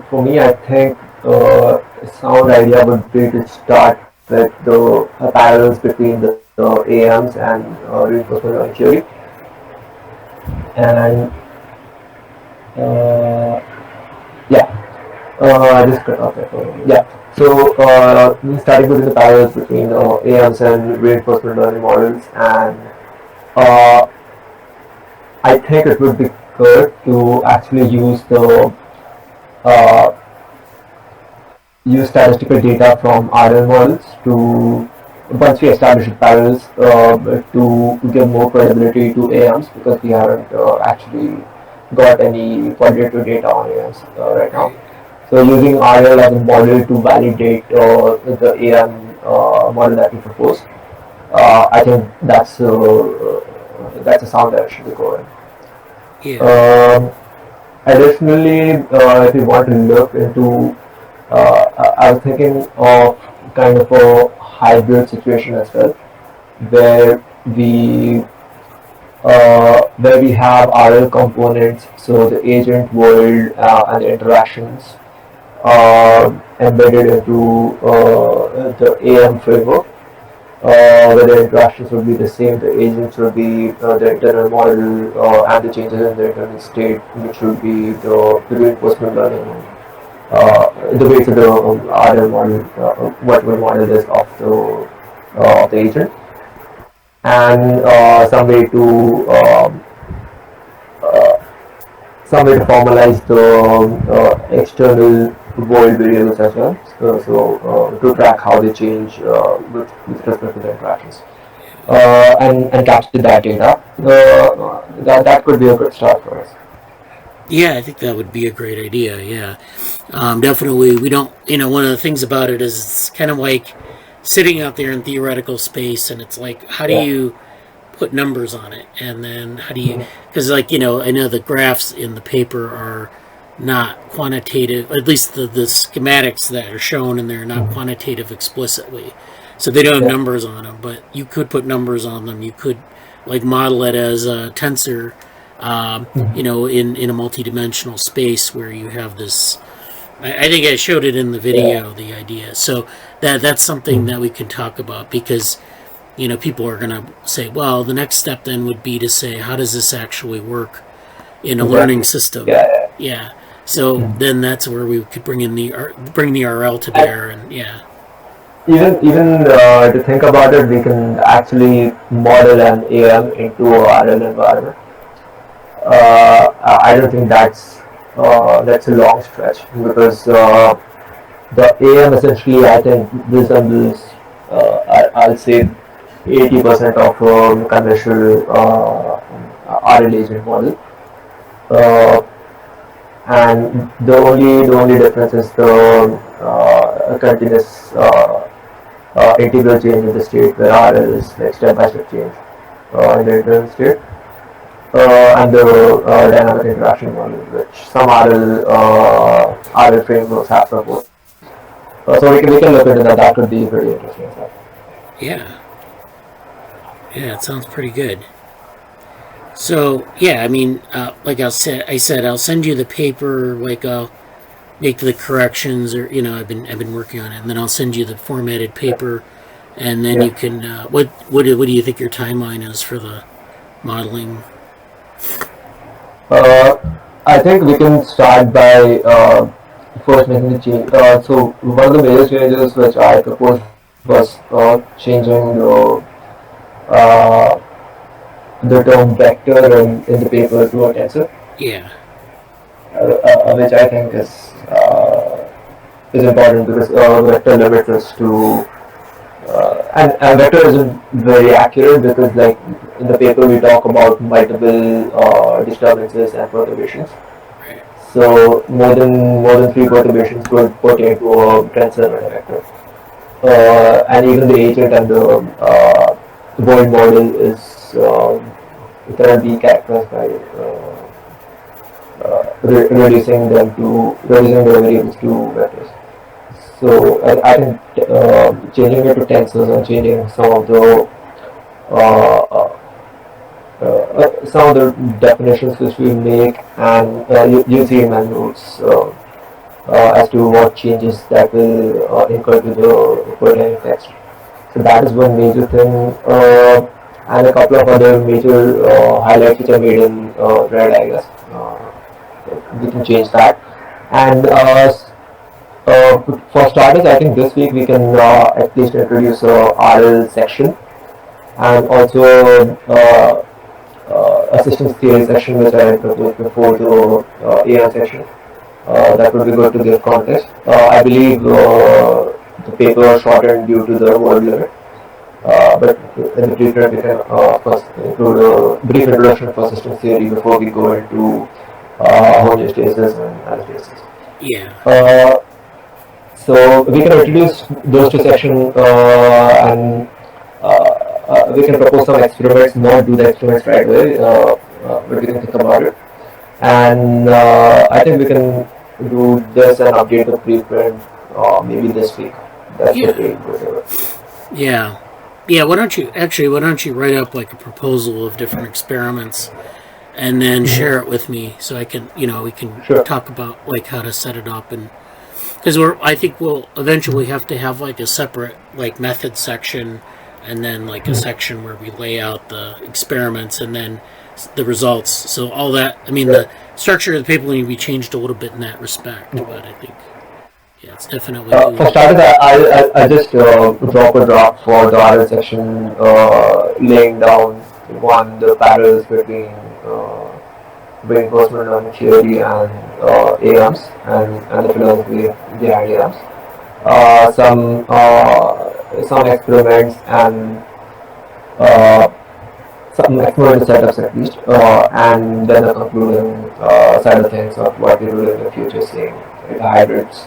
For me, I think a sound idea would be to start with the parallels between the AMs and reinforcement learning theory, and So starting with the parallels between AMs and reinforcement learning models, and I think it would be good to actually use statistical data from RL models to, once we establish the parallels, to give more credibility to AMs, because we haven't actually got any quantitative data on AMs right now. So using RL as a model to validate the AM model that we propose, I think that's a sound direction to go in. Yeah. Additionally, if you want to look into, I was thinking of kind of a hybrid situation as well, where we have RL components, so the agent world and the interactions embedded into the AM framework, where the interactions would be the same, the agents would be the internal model and the changes in the internal state, which would be the reinforcement learning, the weights of the RL model, what model is of the agent, and some way to formalize the external world variables as well, so to track how they change with respect to the interactions, and capture that data. That could be a good start for us. Yeah, I think that would be a great idea. Yeah, definitely. We don't, one of the things about it is it's kind of like sitting out there in theoretical space, and it's like, how do you put numbers on it, and then how do you? Because I know the graphs in the paper are not quantitative. At least the schematics that are shown in there are not quantitative explicitly. So they don't have numbers on them, but you could put numbers on them. You could like model it as a tensor, you know, in a multidimensional space where you have this. I think I showed it in the video, the idea. So that's something that we can talk about because, you know, people are going to say, well, the next step then would be to say, how does this actually work in a learning system? Yeah. So then that's where we could bring the RL to bear, and Even to think about it, we can actually model an AM into a RL environment. I don't think that's a long stretch because the AM essentially, I think, resembles I'll say 80% of a conventional RL agent model. And the only difference is the continuous integral change in the state, where RL is like step-by-step change in the internal state, and the dynamic interaction model, which some RL frameworks have proposed. So we can look into that. That could be pretty interesting. Yeah, it sounds pretty good. So yeah, I mean, like I said, I'll send you the paper. Like I'll make the corrections, or you know, I've been working on it, and then I'll send you the formatted paper, and then you can. What do you think your timeline is for the modeling? I think we can start by first making the change. So one of the major changes which I proposed was changing the term vector in the paper to a tensor. Yeah. Which I think is important because vector limits us to and vector isn't very accurate because, like, in the paper we talk about multiple disturbances and perturbations. Right. So more than 3 perturbations could pertain to a tensor and a vector. And even the agent and the world model is can be characterized by reducing the variables to vectors. So I think changing it to tensors and changing some of the definitions which we make, and you'll see in my notes as to what changes that will incur to the pertaining text. So that is one major thing, and a couple of other major highlights which are made in red, I guess. We can change that. And for starters, I think this week we can at least introduce a RL section, and also a systems theory section which I proposed before, the AM section. That would be good to give context. I believe the paper was shortened due to the word limit, but in the preprint we can first include a brief introduction for systems theory before we go into homeostasis and allostasis. Yeah. So we can introduce those two sections, and we can propose some experiments, not do the experiments right away, but we can think about it. And I think we can do this and update the preprint maybe this week. That's the date. Yeah. Why don't you write up like a proposal of different experiments, and then share it with me so I can, we can talk about like how to set it up, and because I think we'll eventually have to have like a separate like method section, and then like a section where we lay out the experiments and then the results. So all that, I mean, the structure of the paper will be changed a little bit in that respect, but I think, it's definitely. For starters, I just drop a drop for the RL section, laying down the parallels between reinforcement learning theory and AMs and the philosophy behind AMs. Some experiments and some experimental setups at least, and then a concluding side of things of what we do in the future, saying like hybrids,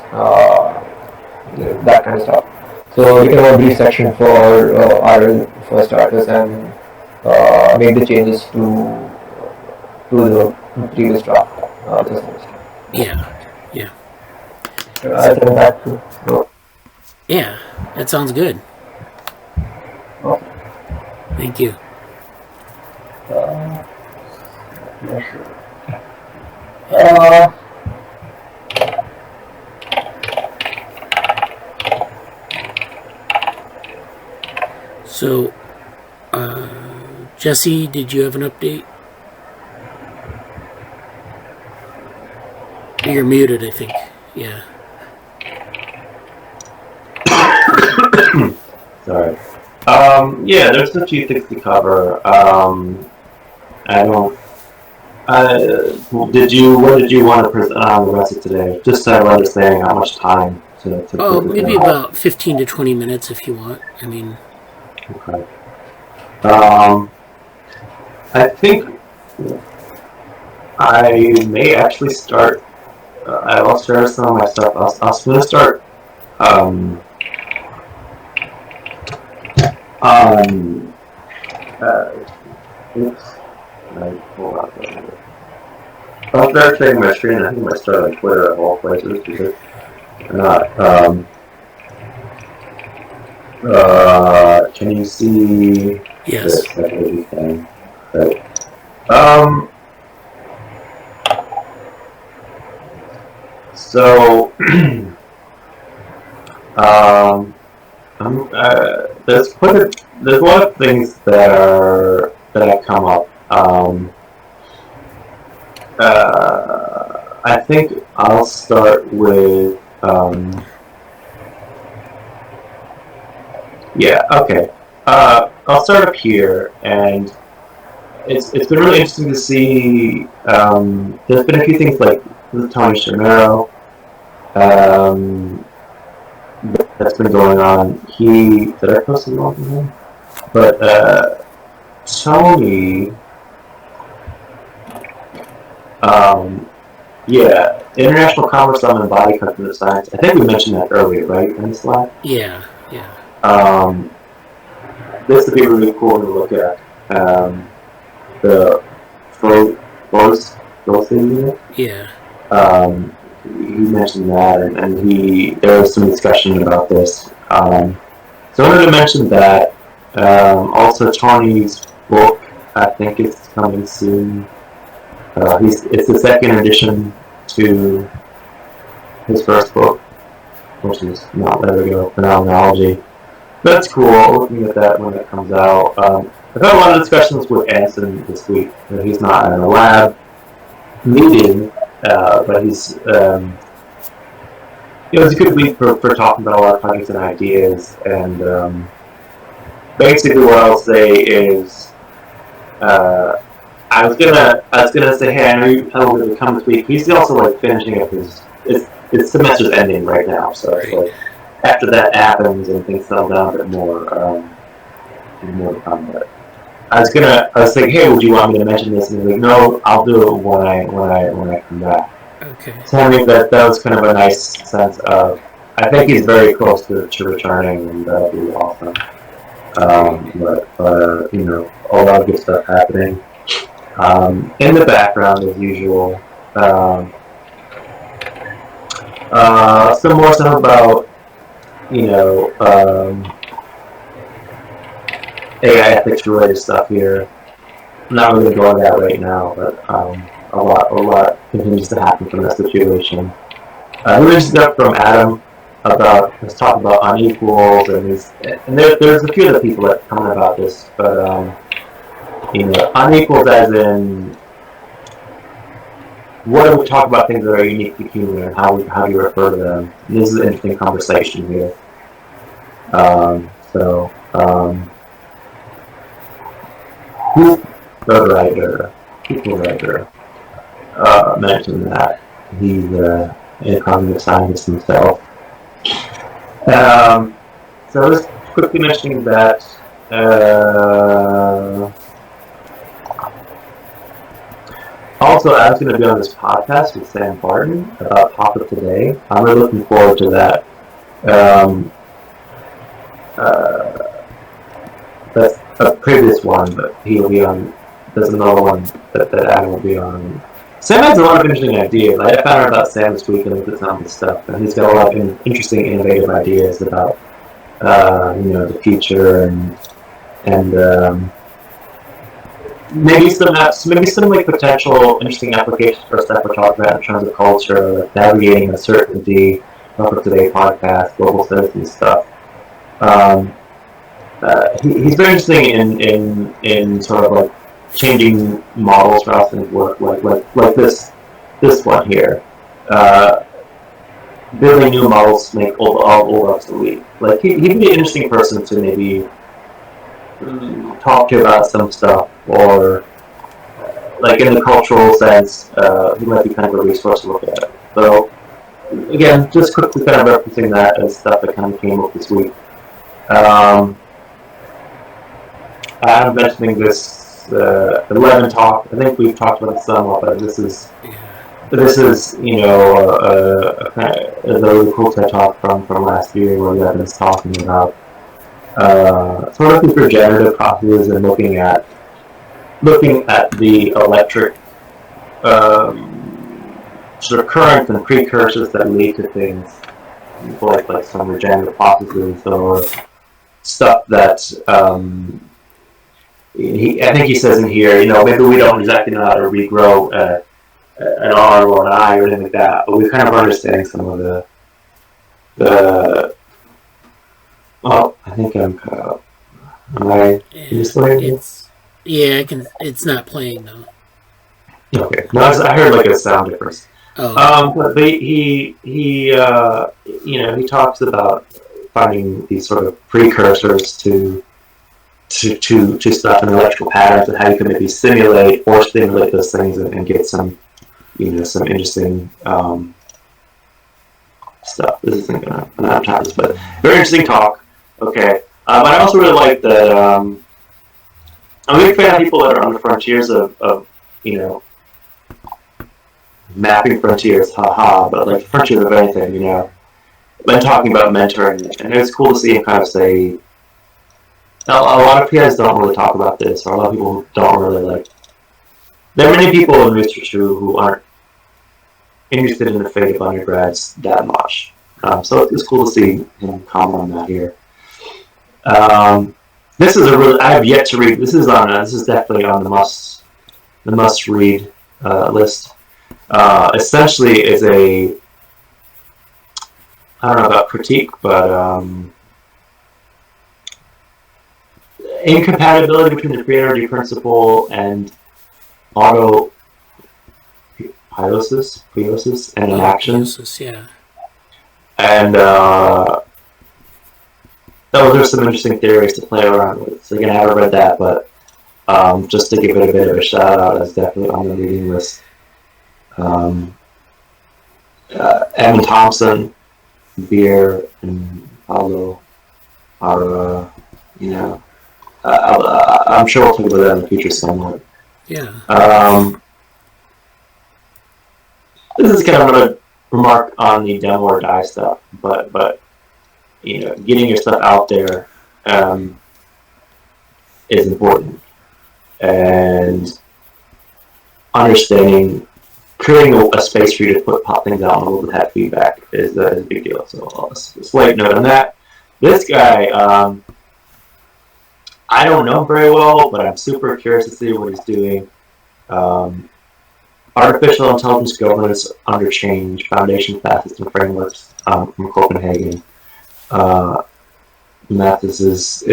that kind of stuff. So we can have a brief section for RL for starters, and make the changes to the previous draft. Yeah. I think that too. Yeah, that sounds good. Thank you. So, Jesse, did you have an update? You're muted, I think. Yeah. Sorry. Yeah, there's a few things to cover. I don't. What did you want to present on the rest of today? Just so I understand how much time to Oh, maybe about 15 to 20 minutes if you want. I mean. Okay. I think I may actually start. I'll share some of my stuff. I was going to start on. Oops. Hold on. I'll start sharing my screen. I think I might start on Twitter of all places because I'm not. Can you see? Yes. This? Right. So, there's a lot of things that have come up. I think I'll start with yeah. Okay. I'll start up here, and it's been really interesting to see. There's been a few things like Tony Shamero. That's been going on. Did I post it on him? But Tony, yeah, International Conference on Embodied Cognitive Science. I think we mentioned that earlier, right, in the slide? Yeah. This would be really cool to look at. The Force unit. Yeah. He mentioned that, and there was some discussion about this. So I wanted to mention that. Also, Tony's book, I think it's coming soon. It's the second edition to his first book, which is Phenomenology. That's cool. Looking at that when it comes out. I've had a lot of discussions with Anson this week. He's not in a lab meeting, but he's it's a good week for talking about a lot of projects and ideas. And basically, what I'll say is, I was gonna say, hey, I know you told him to come this week. He's also like finishing up his semester's ending right now, so it's like after that happens and things settle down a bit more to come. But I was like, hey, would you want me to mention this? And he's like, no, I'll do it when I come back. Okay. So I think that was kind of a nice sense of. I think he's very close to returning, and that'll be awesome. But a lot of good stuff happening. In the background, as usual, some more stuff about AI ethics related stuff here. I'm not really going to that right now, but a lot continues to happen from that situation. We mentioned stuff from Adam about let's talk about unequals, and there's a few other people that comment about this, but unequals as in what do we talk about things that are unique to human and how do you refer to them? And this is an interesting conversation here. People writer mentioned that he's a cognitive scientist himself. So just quickly mentioning that. Also, I was going to be on this podcast with Sam Barton about Talk of Today. I'm really looking forward to that. That's a previous one, but he'll be on. There's another one that Adam will be on. Sam has a lot of interesting ideas. I found out about Sam this week and looked at some of his stuff, and he's got a lot of interesting, innovative ideas about the future and maybe some like potential interesting applications for stuff we're talking about in terms of culture, like navigating uncertainty, for today's podcast, global citizen stuff. He's very interesting in sort of like changing models for how things work, like this one here. Building new models to make old obsolete. Like he'd be an interesting person to maybe talk to about some stuff, or like in the cultural sense, he might be kind of a resource to look at. So again, just quickly kind of referencing that as stuff that kind of came up this week. I'm mentioning this 11 talk. I think we've talked about it somewhat, but this is a really cool TED talk from last year where Evan is talking about sort of the regenerative processes and looking at the electric sort of currents and precursors that lead to things like some regenerative processes or stuff that I think he says in here, maybe we don't exactly know how to regrow an arm or an eye or anything like that, but we're kind of understanding some of the oh, I think I'm cut out. Am I just playing? Yeah, I can. It's not playing though. Okay, no, I heard like a sound difference. Oh. But he talks about finding these sort of precursors to stuff in electrical patterns and how you can maybe simulate or stimulate those things and get some some interesting stuff. This isn't gonna have time, but very interesting talk. Okay, but I also really like that. I'm a big fan of people that are on the frontiers of mapping frontiers, haha, but like frontiers of anything, when talking about mentoring, and it's cool to see him kind of say, a lot of PIs don't really talk about this, or a lot of people don't really like. There are many people in research who aren't interested in the fate of undergrads that much. So it's cool to see him comment on that here. This is I have yet to read. This is definitely on the must read list. Essentially is I don't know about critique, but incompatibility between the free energy principle and autopoiesis and inaction. Yeah. And those are some interesting theories to play around with. So again, I haven't read that, but just to give it a bit of a shout out, it's definitely on the reading list. Evan Thompson, Beer, and Paulo are, I'm sure we'll talk about that in the future somewhat. Yeah. This is kind of a remark on the demo or die stuff, but getting your stuff out there is important, and understanding, creating a space for you to pop things out and a little bit have feedback is a big deal. So a slight note on that. This guy, I don't know very well, but I'm super curious to see what he's doing. Artificial Intelligence Governance Under Change, Foundation Facets and Frameworks from Copenhagen. Mathis is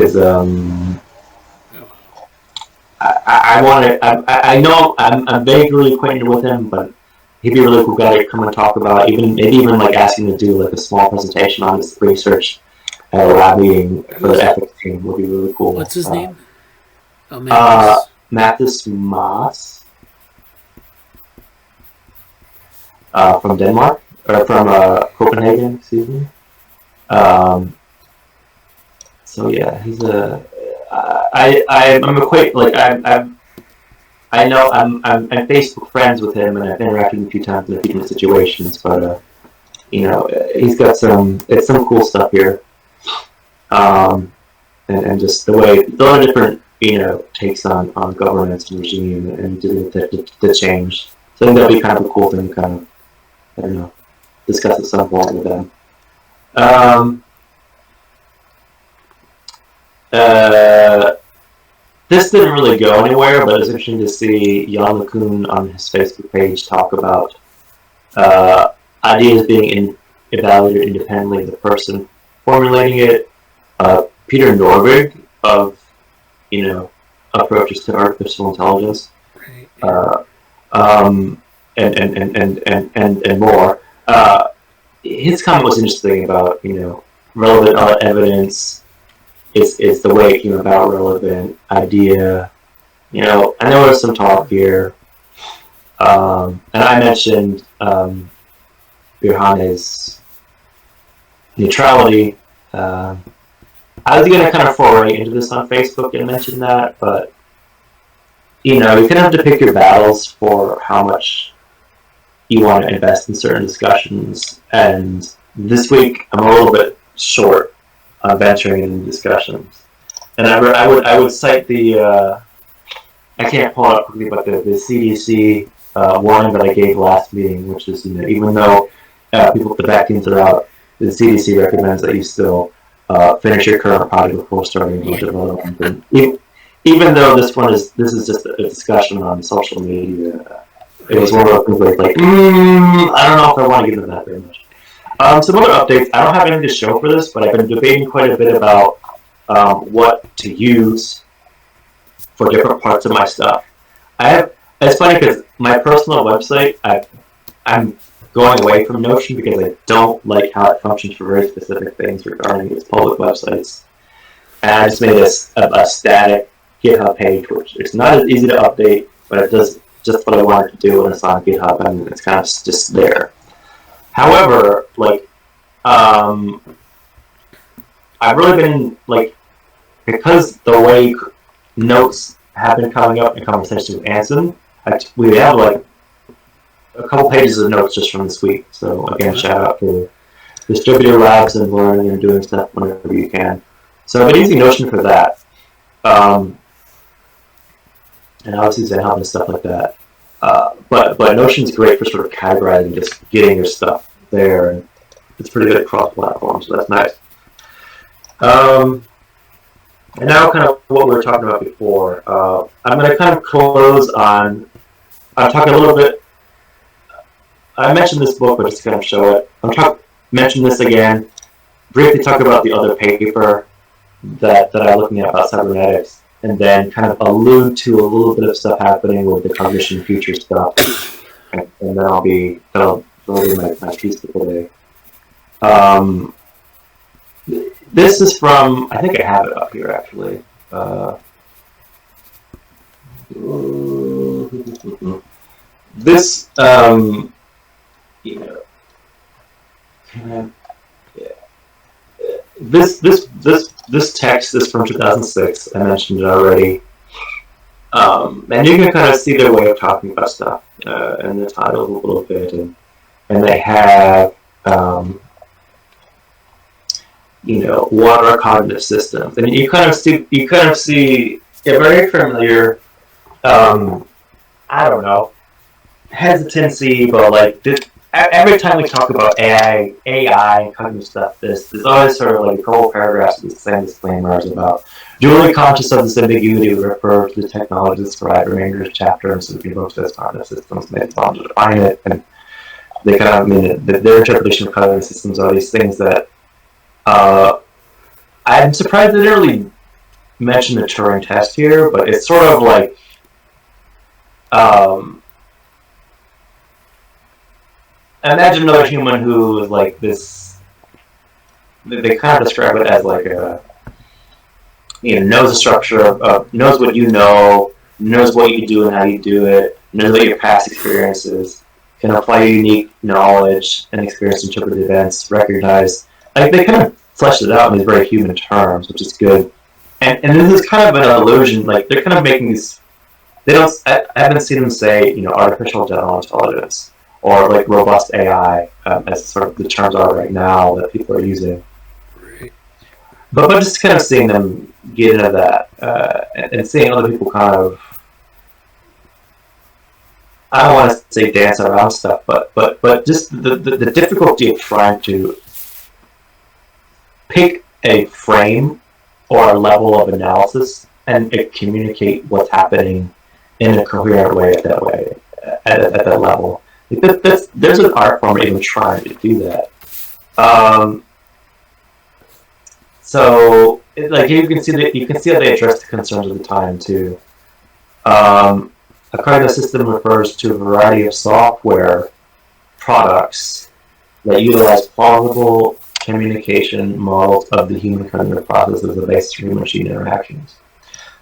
I know I'm vaguely acquainted with him, but he'd be a really cool guy to come and talk about. Maybe even like asking to do like a small presentation on his research at a lab meeting for the ethics team would be really cool. What's his name? Oh, Mathis Maas. From Denmark, or from Copenhagen, excuse me. So yeah, he's I'm Facebook friends with him, and I've interacted a few times in a few different situations. But he's got some cool stuff here, and just the different takes on governance and regime and the change. So I think that'd be kind of a cool thing to kind of, I don't know, discuss at some point with them. this didn't really go anywhere, but it's interesting to see Jan LeCun on his Facebook page talk about ideas being evaluated independently of the person formulating it. Peter Norvig of, approaches to artificial intelligence, Right. and more. His comment was interesting about, relevant evidence is the way it came about, relevant idea. I know there's some talk here, and I mentioned Birhane's neutrality. I was going to kind of foray into this on Facebook and mention that, but you kind of have to pick your battles for how much you want to invest in certain discussions. And this week, I'm a little bit short on venturing into discussions. And I would cite the I can't pull it up quickly, but the CDC warning that I gave last meeting, which is even though the vaccines are out, the CDC recommends that you still finish your current project before starting a bunch of other ones. And even though this is just a discussion on social media, it was one of those things where it's like, I don't know if I want to get into that very much. Some other updates. I don't have anything to show for this, but I've been debating quite a bit about what to use for different parts of my stuff. It's funny because my personal website, I'm going away from Notion because I don't like how it functions for very specific things regarding its public websites. And I just made a static GitHub page, which it's not as easy to update, but it does just what I wanted to do when it's on GitHub, and it's kind of just there. However, I've really been, because the way notes have been coming up in conversation with Anson, we have, a couple pages of notes just from this week. So, again, shout out to Distributor Labs and learning and doing stuff whenever you can. So, I've been using Notion for that. And obviously Zenhub and stuff like that. But Notion's great for sort of categorizing, just getting your stuff there. And it's pretty good cross-platform, so that's nice. And now kind of what we were talking about before. I'm going to kind of close on... I'm talking a little bit... I mentioned this book, but just to kind of show it. Mention this again. Briefly talk about the other paper that I'm looking at about cybernetics, and then kind of allude to a little bit of stuff happening with the Cognition Futures stuff. And then that'll be my piece for today. This is from, I think I have it up here actually. This, this text is from 2006. I mentioned it already. And you can kind of see their way of talking about stuff in the title a little bit, and they have what are cognitive systems, and you kind of see a very familiar I don't know, hesitancy, but every time we talk about AI and cognitive stuff, there's always sort of a couple paragraphs with the same disclaimers about duly conscious of this ambiguity, we refer to the technology described in English chapter, and so people look at cognitive systems, and they want to define it, and they kind of their interpretation of cognitive systems are these things that I'm surprised they didn't really mention the Turing test here, but it's sort of imagine another human who is this. They kind of describe it as knows the structure of knows what you know, knows what you do and how you do it, knows what your past experiences, can apply unique knowledge and experience to interpret events, recognize. They kind of fleshed it out in these very human terms, which is good. And this is kind of an illusion. They're kind of making these. They don't. I haven't seen them say artificial general intelligence or robust AI as sort of the terms are right now that people are using. Right. But just kind of seeing them get into that and seeing other people kind of. I don't want to say dance around stuff, but just the difficulty of trying to pick a frame or a level of analysis and communicate what's happening in a coherent way at that level. There's an art form even trying to do that. So like you can see how they address the concerns of the time too. A cognitive system refers to a variety of software products that utilize plausible communication models of the human cognitive process as the basis for machine interactions.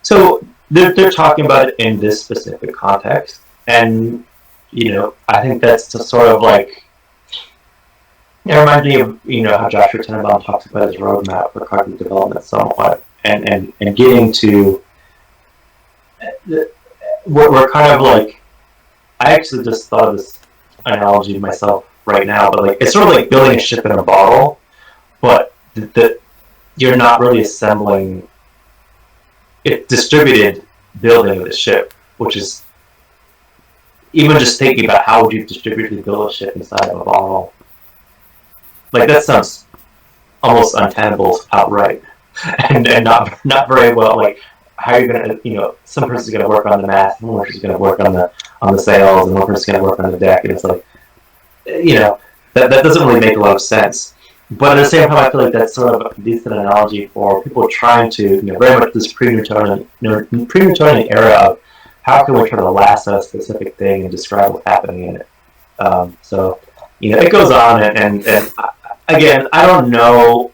So they're talking about it in this specific context, and I think that's just sort of like, it reminds me of how Joshua Tenenbaum talks about his roadmap for cognitive development somewhat, and getting to we're kind of like, I actually just thought of this analogy myself right now, but like it's sort of like building a ship in a bottle, but you're not really assembling it, distributed building of the ship, which is even just thinking about how would you distributedly build a ship inside of a bottle. Like that sounds almost untenable outright, and not very well. Like how are you gonna, some person's gonna work on the mast, one person's gonna work on the sails, and one person's gonna work on the deck, and it's like, that doesn't really make a lot of sense. But at the same time, I feel like that's sort of a decent analogy for people trying to, very much this pre-Newtonian era of how can we try to lasso a specific thing and describe what's happening in it. So, it goes on, and again, I don't know.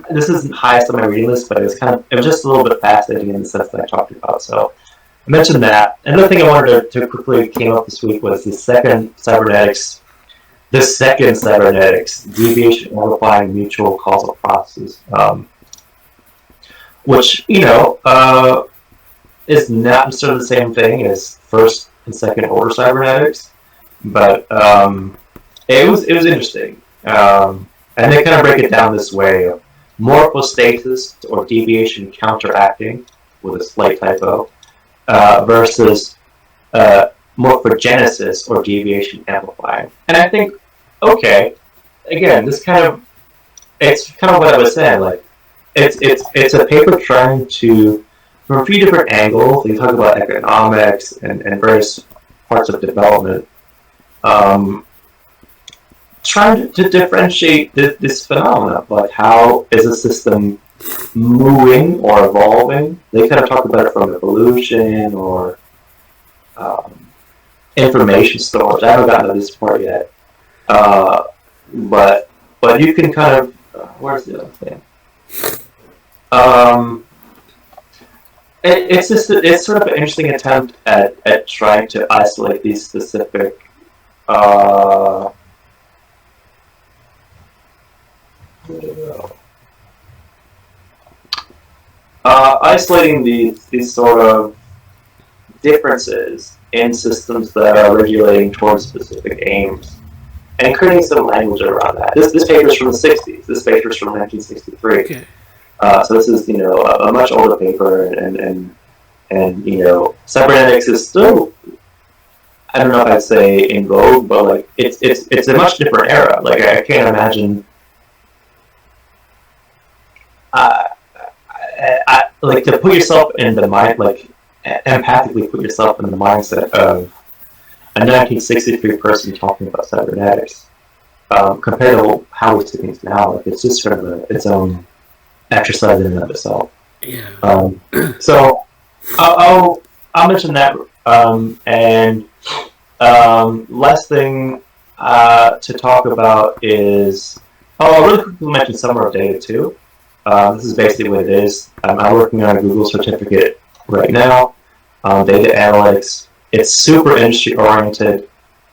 This isn't highest on my reading list, but it was just a little bit fascinating in the sense that I talked about. So I mentioned that. Another thing I wanted to quickly came up this week was the second cybernetics, deviation amplifying mutual causal processes, which is not necessarily the same thing as first and second order cybernetics, but it was interesting. And they kind of break it down this way of morphostasis or deviation counteracting with a slight typo versus morphogenesis or deviation amplifying. And I think, okay, again, it's kind of what I was saying. Like, it's a paper trying to, from a few different angles. You talk about economics and various parts of development. Trying to differentiate this phenomenon, like how is a system moving or evolving. They kind of talk about it from evolution or information storage. I haven't gotten to this part yet, but you can kind of where's the other thing? It's sort of an interesting attempt at trying to isolate these specific. Isolating these sort of differences in systems that are regulating towards specific aims, and creating some language around that. This paper is from the 60s. This paper is from 1963. Okay. So this is a much older paper, and cybernetics is still, I don't know if I'd say in vogue, but like it's a much different era. Like I can't imagine. Like to put yourself in the mind, like empathically put yourself in the mindset of a 1963 person talking about cybernetics, compared to how we see things now. Like it's just sort of its own exercise in and of itself. Yeah. So I'll mention that, and last thing to talk about is I'll really quickly mention Summer of Data too. This is basically what it is. I'm working on a Google certificate right now, data analytics. It's super industry oriented.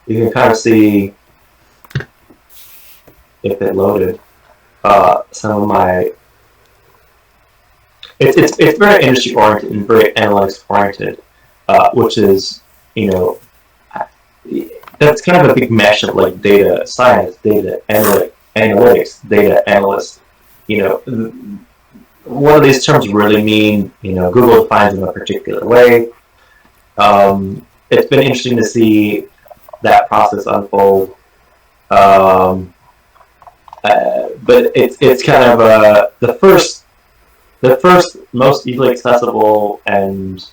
You can kind of see, if it loaded, some of my. It's very industry oriented and very analytics oriented, which is that's kind of a big mesh of like data science, data analytics, data analyst. What do these terms really mean? Google defines them a particular way. It's been interesting to see that process unfold. But it's kind of the first the first most easily accessible and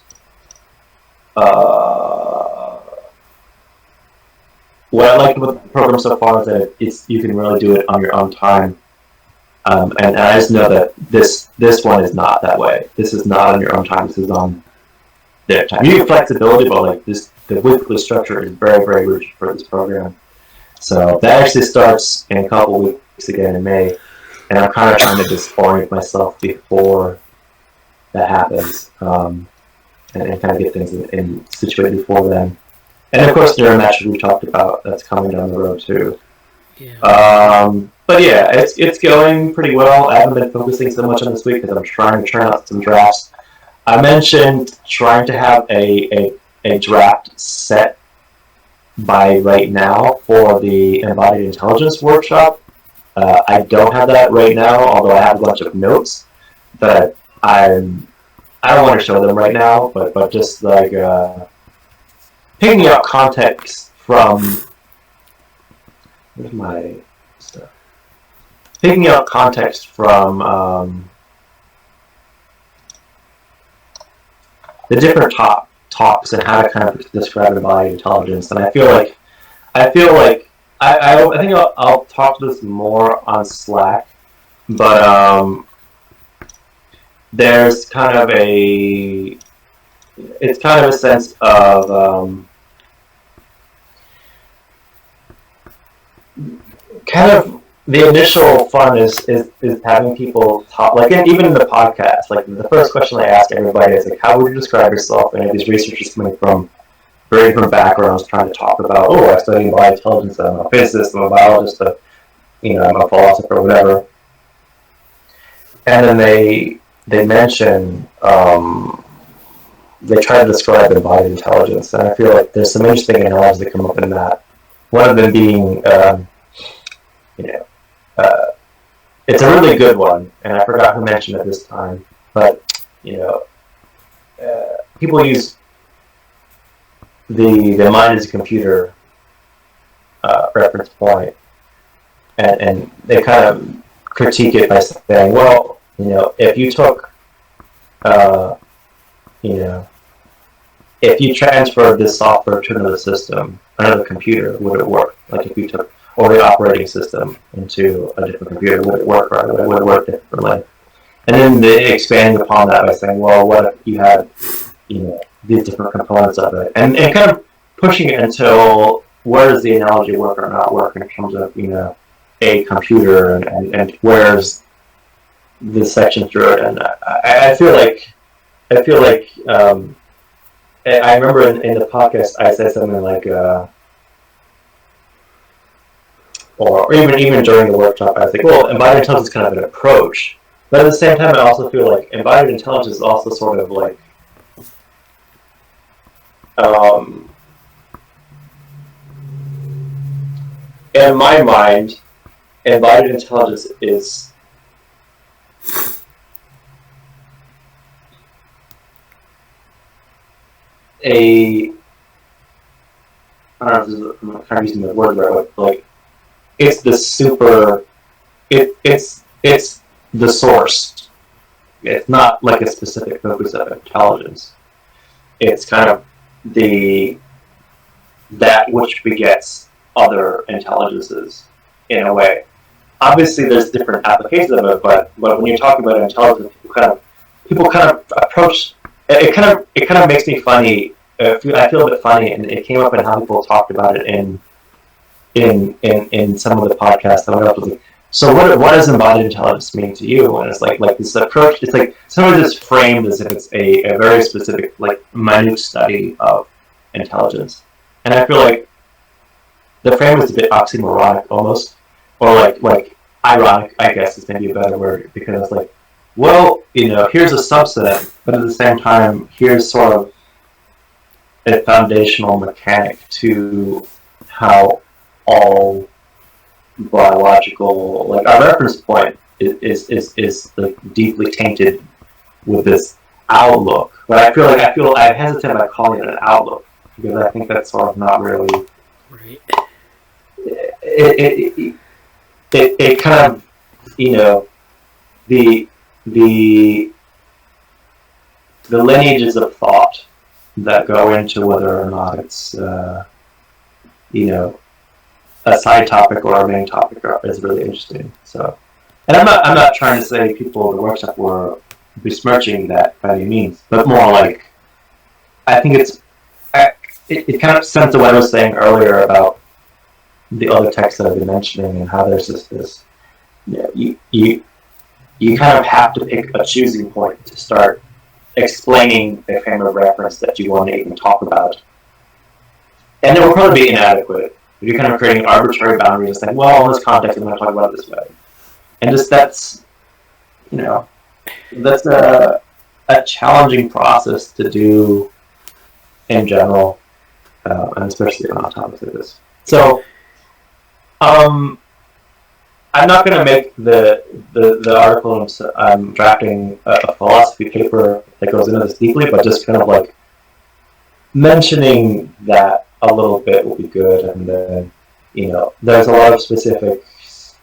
what I like about the program so far is that you can really do it on your own time. And I just know that this one is not that way. This is not on your own time. This is on their time. You have flexibility, but like the weekly structure is very, very rigid for this program. So that actually starts in a couple weeks again in May, and I'm kind of trying to disorient myself before that happens, and kind of get things in situated before then. And of course, NeuroMatch we talked about, that's coming down the road too. Yeah. But yeah, it's going pretty well. I haven't been focusing so much on this week because I'm trying to churn out some drafts. I mentioned trying to have a draft set by right now for the Embodied Intelligence workshop. I don't have that right now, although I have a bunch of notes that I don't want to show them right now, but just like picking up context from where's my stuff? Picking up context from the different talks and how to kind of describe embodied intelligence, and I feel like I think I'll talk to this more on Slack, but there's kind of a sense of kind of the initial fun is having people talk, like even in the podcast, like the first question I ask everybody is like, how would you describe yourself? And these researchers coming from very different backgrounds trying to talk about, I study embodied intelligence, I'm a physicist, I'm a biologist, I'm a philosopher, whatever. And then they mention, they try to describe embodied intelligence, and I feel like there's some interesting analogies that come up in that. One of them being, it's a really good one, and I forgot who mentioned it this time, but, people use the mind as a computer reference point, and they kind of critique it by saying, well, if you took, if you transferred this software to another system, another computer, would it work? Like if you took or the operating system into a different computer, would it work right away? Would it work differently? And then they expand upon that by saying, well, what if you had, these different components of it, and kind of pushing it until where does the analogy work or not work in terms of, a computer and where's the section through it. And I feel like I remember in the podcast I said something like, or even during the workshop, I was like, well, embodied intelligence is kind of an approach, but at the same time, I also feel like embodied intelligence is also sort of like, in my mind, embodied intelligence is I don't know if I'm kind of using the word right, but like, it's the it's the source. It's not like a specific focus of intelligence. It's kind of that which begets other intelligences in a way. Obviously, there's different applications of it, but when you talk about intelligence, people kind of approach it. Kind of makes me funny. I feel a bit funny, and it came up in how people talked about it in some of the podcasts. I went up with like, so what does embodied intelligence mean to you? And it's like this approach. It's like sometimes it's framed as if it's a very specific, like minute study of intelligence, and I feel like the frame is a bit oxymoronic almost, or like ironic, I guess is maybe a better word, because it's like, well, here's a subset, but at the same time, here's sort of a foundational mechanic to how all biological, like our reference point is like deeply tainted with this outlook. But I hesitate about calling it an outlook, because I think that's sort of not really Right. It kind of, the the lineages of thought that go into whether or not it's a side topic or a main topic is really interesting. So, and I'm not trying to say people in the workshop were besmirching that by any means, but more like I think it kind of stems to what I was saying earlier about the other texts that I've been mentioning and how there's this you kind of have to pick a choosing point to start explaining a frame of reference that you want to even talk about. And it will probably be inadequate. You're kind of creating arbitrary boundaries and saying, well, in this context, I'm going to talk about it this way. And just that's a challenging process to do in general, and especially on topics like this. So, I'm not going to make the article I'm drafting a philosophy paper that goes into this deeply, but just kind of like mentioning that a little bit will be good. And then, there's a lot of specifics.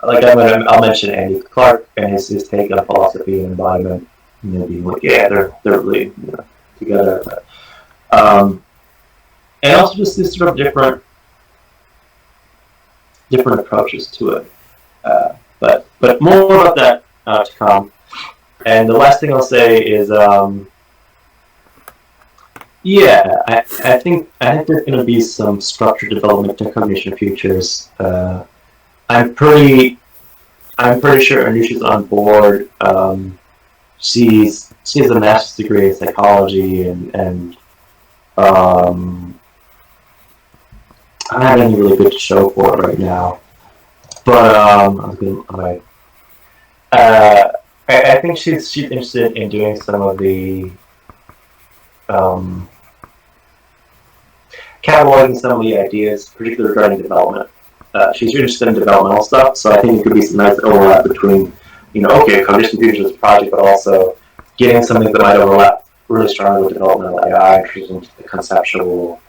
Like I'll mention Andy Clark and his take on philosophy and embodiment. Being like, yeah, they're really together. And also just this sort of different approaches to it. But more about that to come. And the last thing I'll say is, I think there's going to be some structured development to Cognition Futures. I'm pretty sure Anusha's on board. She has a master's degree in psychology, and I don't have anything really good to show for it right now. But I think she's interested in doing some of the cataloging some of the ideas, particularly regarding development. She's interested in developmental stuff, so I think it could be some nice overlap between, Cognition Futures is a project, but also getting something that might overlap really strongly with developmental AI, introducing the conceptual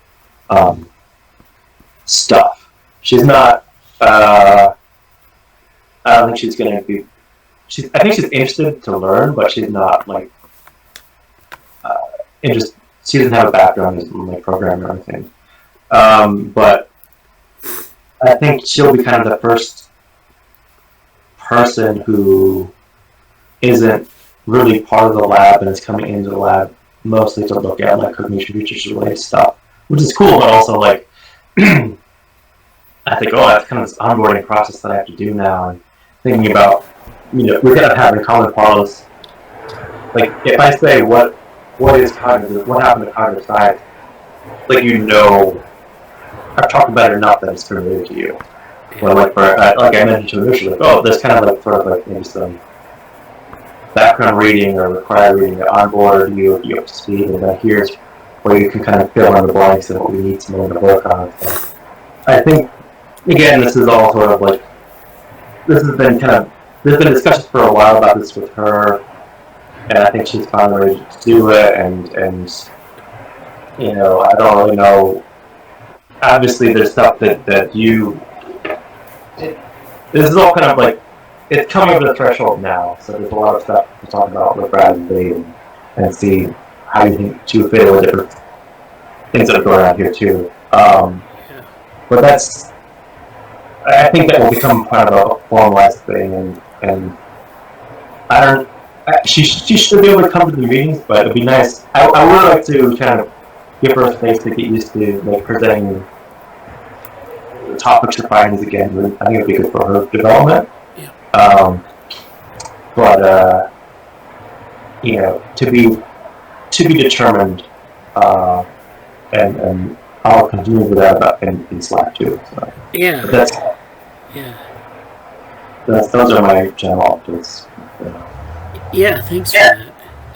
stuff. She's not. I don't think she's going to be. I think she's interested to learn, but she's not like interested. She doesn't have a background in like programming or anything. But I think she'll be kind of the first person who isn't really part of the lab and is coming into the lab mostly to look at like Cognition Futures related stuff, which is cool, but also like I think, that's kind of this onboarding process that I have to do now, and thinking about, we're kind of having common parlance. Like, if I say what is cognitive, what happened to cognitive science, like, I've talked about it enough that it's familiar to you. Well, like I mentioned to initially, like, there's kind of like sort of like maybe some background reading or required reading to onboard you up to speed, and then here's where you can kind of fill in the blanks and what we need someone to work on. So I think, again, this is all sort of like, there's been discussions for a while about this with her, and I think she's finally ready to do it, and I don't really know. Obviously, there's stuff that this is all kind of like, it's coming over the threshold now, so there's a lot of stuff to talk about with Bradly and see how you think to fit in with different things that are going on here too. But I think that will become kind of a formalized thing, and she should be able to come to the meetings, but it'd be nice. I would like to kind of give her a space to get used to like presenting topics or findings again. I think it'd be good for her development. Yeah. But to be determined, and I'll continue with that in Slack too. So. Yeah. But those are my general updates. Yeah, thanks for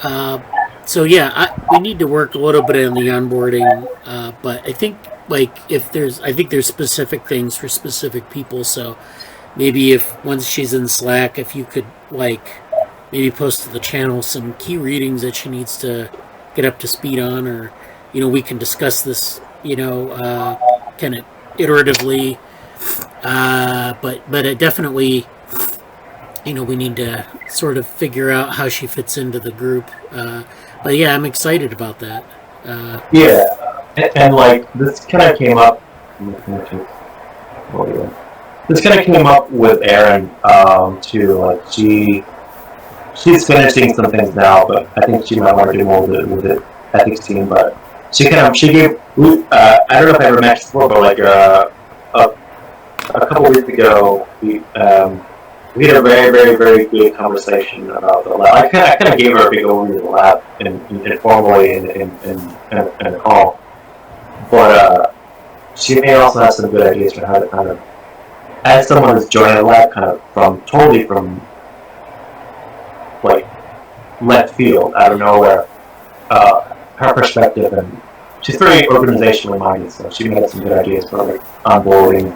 that. We need to work a little bit on the onboarding, but I think there's specific things for specific people. So maybe once she's in Slack, if you could maybe post to the channel some key readings that she needs to get up to speed on, or we can discuss this kind of iteratively. But it definitely, we need to sort of figure out how she fits into the group. But yeah, I'm excited about that. Yeah, and like this kind of came up. This kind of came up with Erin too. Like she's finishing some things now, but I think she might want to do more with the ethics team. But she gave. I don't know if I ever mentioned before, but like a couple weeks ago, we had a very, very, very good conversation about the lab. I kind of gave her a big overview of the lab informally in a call, but she may also have some good ideas for how to kind of, as someone who's joining the lab, kind of totally from like left field, out of nowhere, her perspective, and she's very organizationally minded, so she may have some good ideas for like onboarding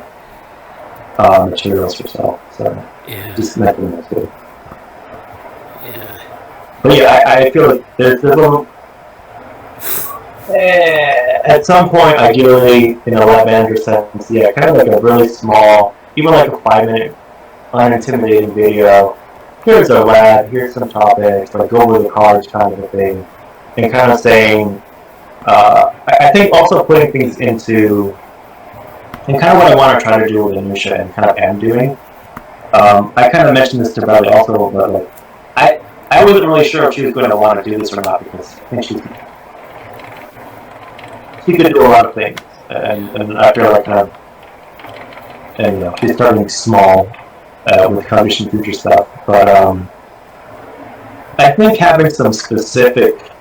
materials herself. So Yeah. just making that good. Yeah. But yeah, I feel like there's a little. At some point, ideally, in a lab manager sense, yeah, kind of like a really small, even like a 5-minute, unintimidating video. Here's our lab, here's some topics, like go over the cards kind of a thing, and kind of saying, I think also putting things into, and kind of what I want to try to do with Anusha and kind of am doing. I kind of mentioned this to Bradly also, but like, I wasn't really sure if she was going to want to do this or not, because I think she could do a lot of things, and I feel like kind of, and you know, she's starting small with Cognition Futures stuff, but I think having some specific,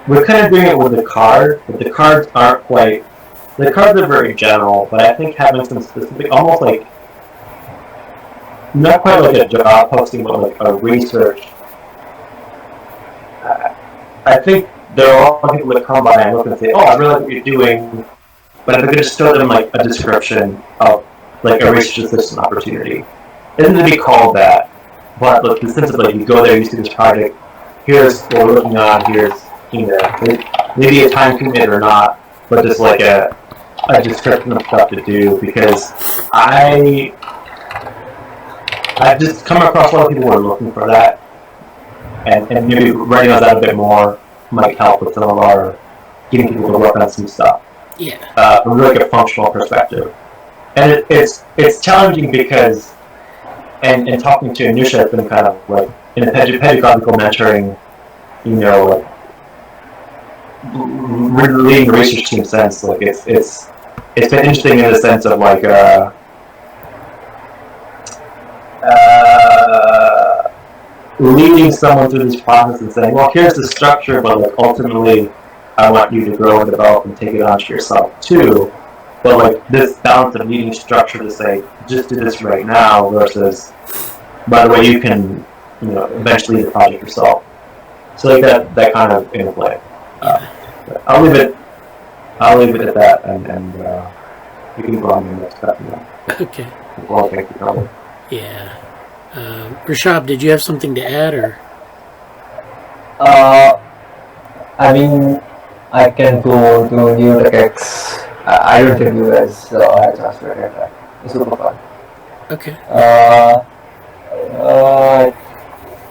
we're kind of doing it with the card, but the cards aren't quite, the cards are very general, but I think having some specific, almost like, not quite like a job posting, but like a research. I think there are a lot of people that come by and look and say, "Oh, I really like what you're doing," but if I could just show them like a description of like a research assistant opportunity, it doesn't be called that, but look, the sense of like you go there, you see this project, here's what we're looking on, here's, you know, maybe a time commit or not, but just like a description of stuff to do, because I've just come across a lot of people who are looking for that, and maybe writing on that a bit more might help with some of our getting people to work on some stuff. Yeah. From like a functional perspective, and it's challenging because, and talking to Anusha has been kind of like in a pedagogical mentoring, you know, like leading the research team sense. Like it's been interesting in the sense of like. Leading someone through this process and saying, well, here's the structure, but like ultimately I want you to grow and develop and take it onto yourself too. But like this balance of needing structure to say, just do this right now versus, by the way, you can, you know, eventually lead the project yourself. So like that kind of interplay. I'll leave it at that, and we can go on to the next step. You know. Okay. Well, thank you, probably. Yeah. Rishabh, did you have something to add, or? I mean, I can go to NeuroTechX. I don't think you guys had a chance to attend that. It's super fun. Okay. I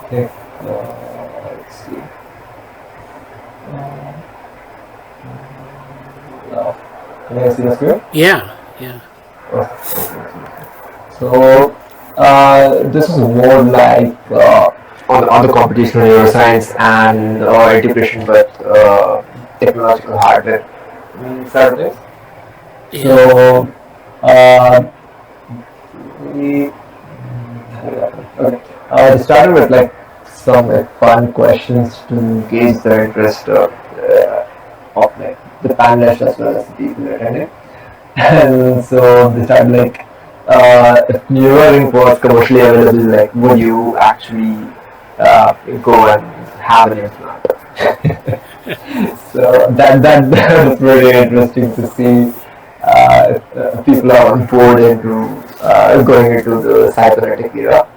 think, let's see. Can you see the screen? Yeah. Yeah. So, this is more like on the computational neuroscience and integration with technological hardware side of things. Yeah. So, we started with like some fun questions to gauge the interest of like the panelists as well as the people attending. And so they started like, if Neuralink was commercially available, like, would you actually go and have an implant? So that was very interesting to see. People are on board into going into the cybernetic era.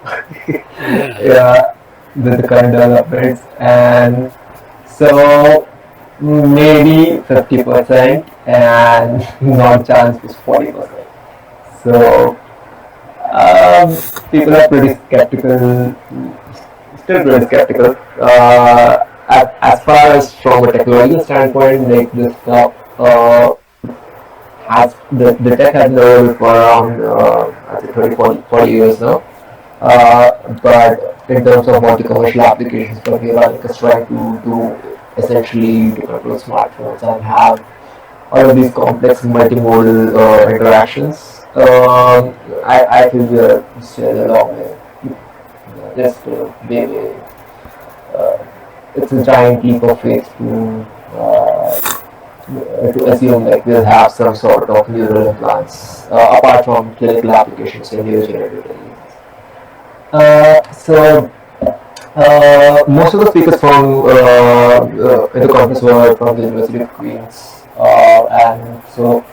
Yeah, with the current developments, and so maybe 50%, and not chance was 40%. So people are pretty skeptical, still pretty skeptical. At far as from a technological standpoint, like this stuff has the tech has been available for around I think 30, 40 years now. But in terms of what the commercial applications that we are like, trying to do essentially to control smartphones and have all of these complex multimodal interactions, I feel we are still a long way. Just maybe it's a giant leap of faith to assume like we'll have some sort of neural implants apart from clinical applications in neurogenerative diseases. Most of the speakers from in the conference were from the University of Queens, and so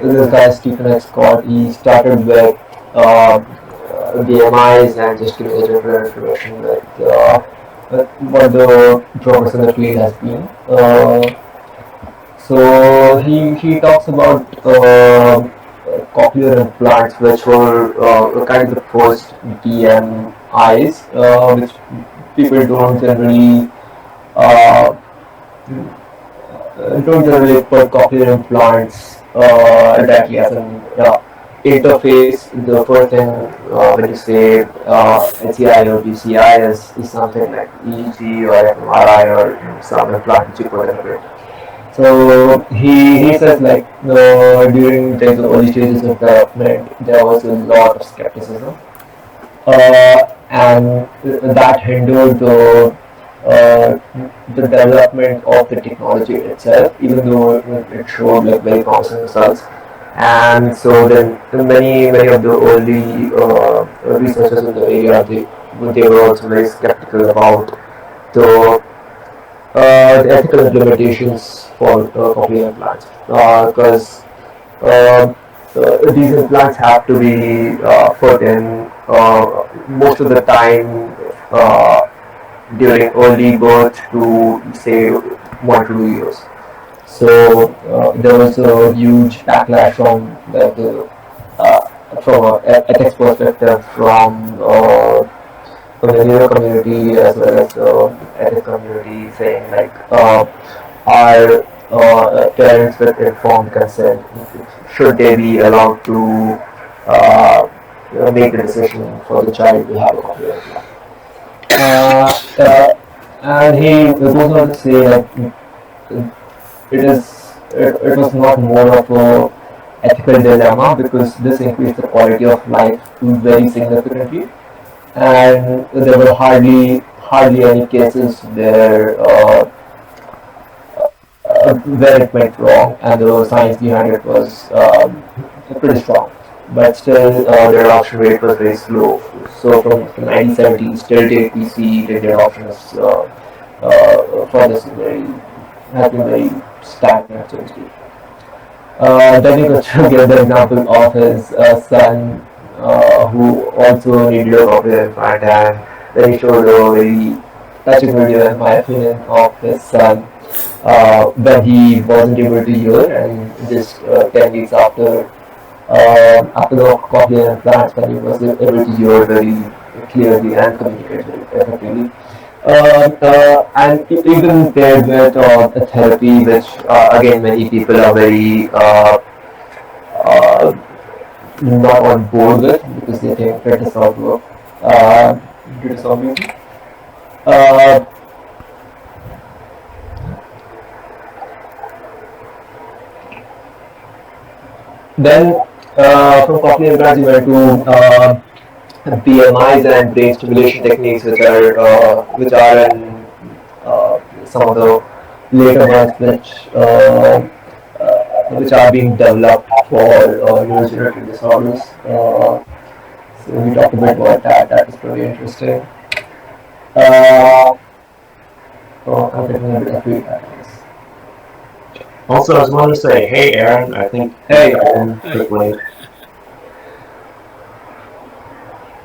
this guy Stephen X. Scott, he started with BMIs and just giving a general introduction with what the progress in the field has been. So he talks about cochlear implants, which were kind of the first DMIs, which people don't generally put cochlear implants directly as an interface. The first thing when you say NCI or BCI is something like EEG or fMRI or some implant which you put in it. So he says like during the early stages of development there was a lot of skepticism, and that hindered the development of the technology itself, even though it showed like very promising results. And so then many of the early researchers in the area, they were also very skeptical about the ethical implementations for cochlear implants, because these implants have to be put in most of the time during early birth to say 1 to 2 years. So there was a huge backlash from from an ethics perspective from the neuro community as well as the ethics community, saying like are parents with informed consent, should they be allowed to make the decision for the child to have a cochlear implant? And he goes on to say like it was not more of a ethical dilemma because this increased the quality of life very significantly, and there were hardly any cases where it went wrong, and the science behind it was pretty strong. But still, the adoption rate was very slow. So from the 1970s till date, we see that the adoption is for this has been very stagnant, so to speak. Then you could give the example of his son, who also needed a cochlear implant, and then he showed a very touching video, in my opinion, of his son when he wasn't able to hear, and just 10 weeks after the cochlear implants, when he was able to hear very clearly and communicate very effectively. And even paired with a therapy, which again many people are very not on board with because they think it does not work due to some reason. Then from cochlear implants we went to BMIs and brain stimulation techniques, which are in some of the later ones, which are being developed for neurodegenerative disorders. So we talked a bit about that. That is pretty interesting. I'm getting a bit of feedback. Also, I just wanted to say, hey, Erin, I think Erin quickly.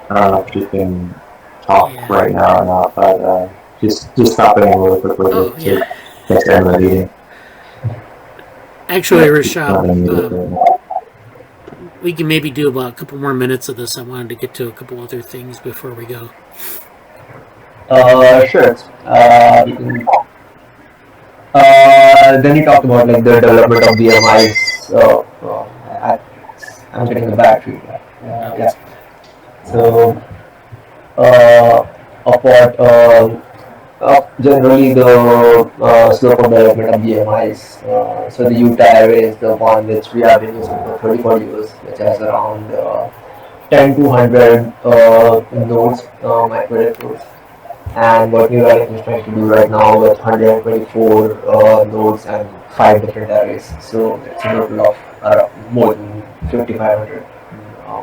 I don't know if you can talk right now or not, but just stop in really quickly to get to end the meeting. Actually, Rishabh, we can maybe do about a couple more minutes of this. I wanted to get to a couple other things before we go. Sure. We can, then he talked about like the development of BMIs. I'm getting the battery. Yeah. So apart, generally the slope of development of BMIs. So the U tire is the one which we have been using for 30 40 years, which has around 10 to 100 nodes, micro nodes. And what NeuroTechX is trying to do right now with 124 nodes and 5 different arrays. So it's a total of more than 5,500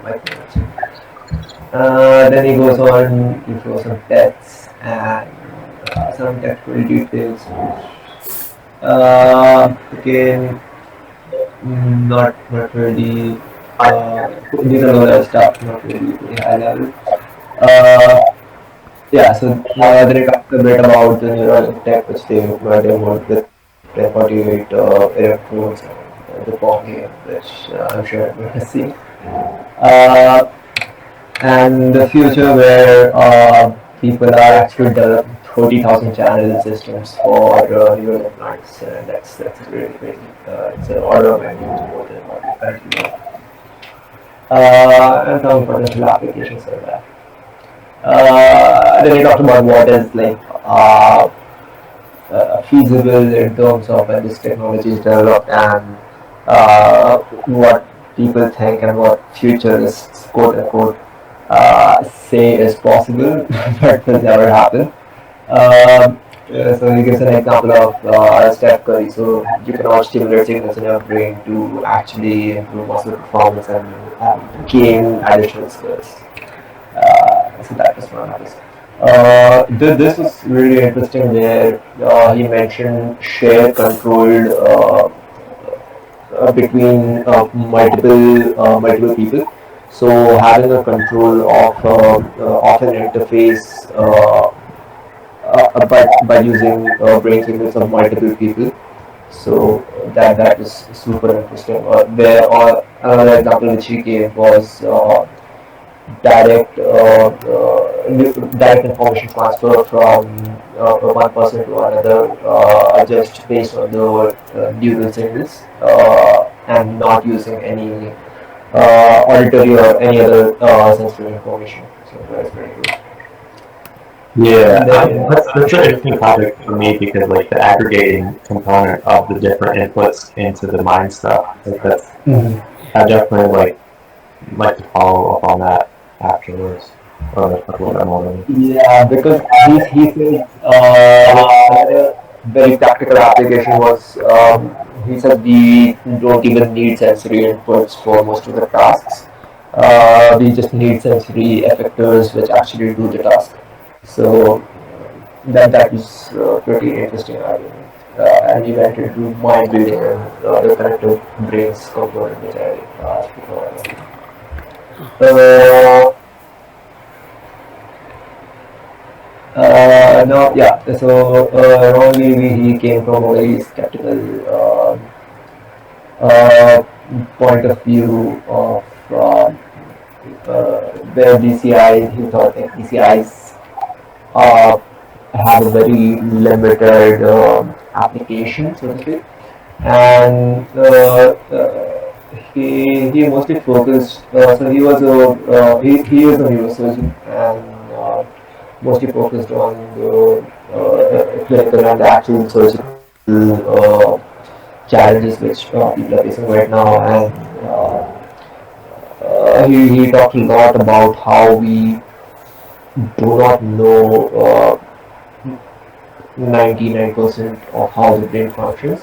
micronodes. Then he goes on to show some tests and some technical details, which again, not really. These are low level stuff, not really very high level. Yeah, so then we talked a bit about the neural tech which they worked with 1048 electrodes and the Pong, which I'm sure everyone has seen. And the future where people are actually developing 30,000 channel systems for neural implants, and that's really crazy. It's an order of magnitude more than what we currently do. And some potential applications of that. Then we talked about what is like feasible in terms of when this technology is developed and what people think and what futurists quote unquote say is possible but will never happen. So he gives an example of Steph Curry. So you cannot stimulate signals in your brain to actually improve muscle performance and gain additional skills. So that was one of his. This was really interesting where he mentioned shared controlled between multiple people. So having a control of an interface by using brain signals of multiple people. So that is super interesting. Or another example which he gave was direct information transfer from one person to another, just based on the neural signals and not using any auditory or any other sensory information. So that's very good. Yeah, that's an interesting topic for me because like the aggregating component of the different inputs into the mind stuff. Like that's I definitely like to follow up on that afterwards. Or a little bit more. Yeah, because he says another very practical application was he said we don't even need sensory inputs for most of the tasks. We just need sensory effectors which actually do the task. So that is pretty interesting argument. And he went into mind reading and the connected brains component which I asked before. No, yeah. So Ron Levy, he came from a very skeptical point of view of where DCIs. He thought that DCIs have a very limited application, so to speak, and he mostly focused. So he was he was a neurosurgeon and mostly focused on the clinical and the actual surgical challenges which people are facing right now, and he talked a lot about how we do not know 99% of how the brain functions,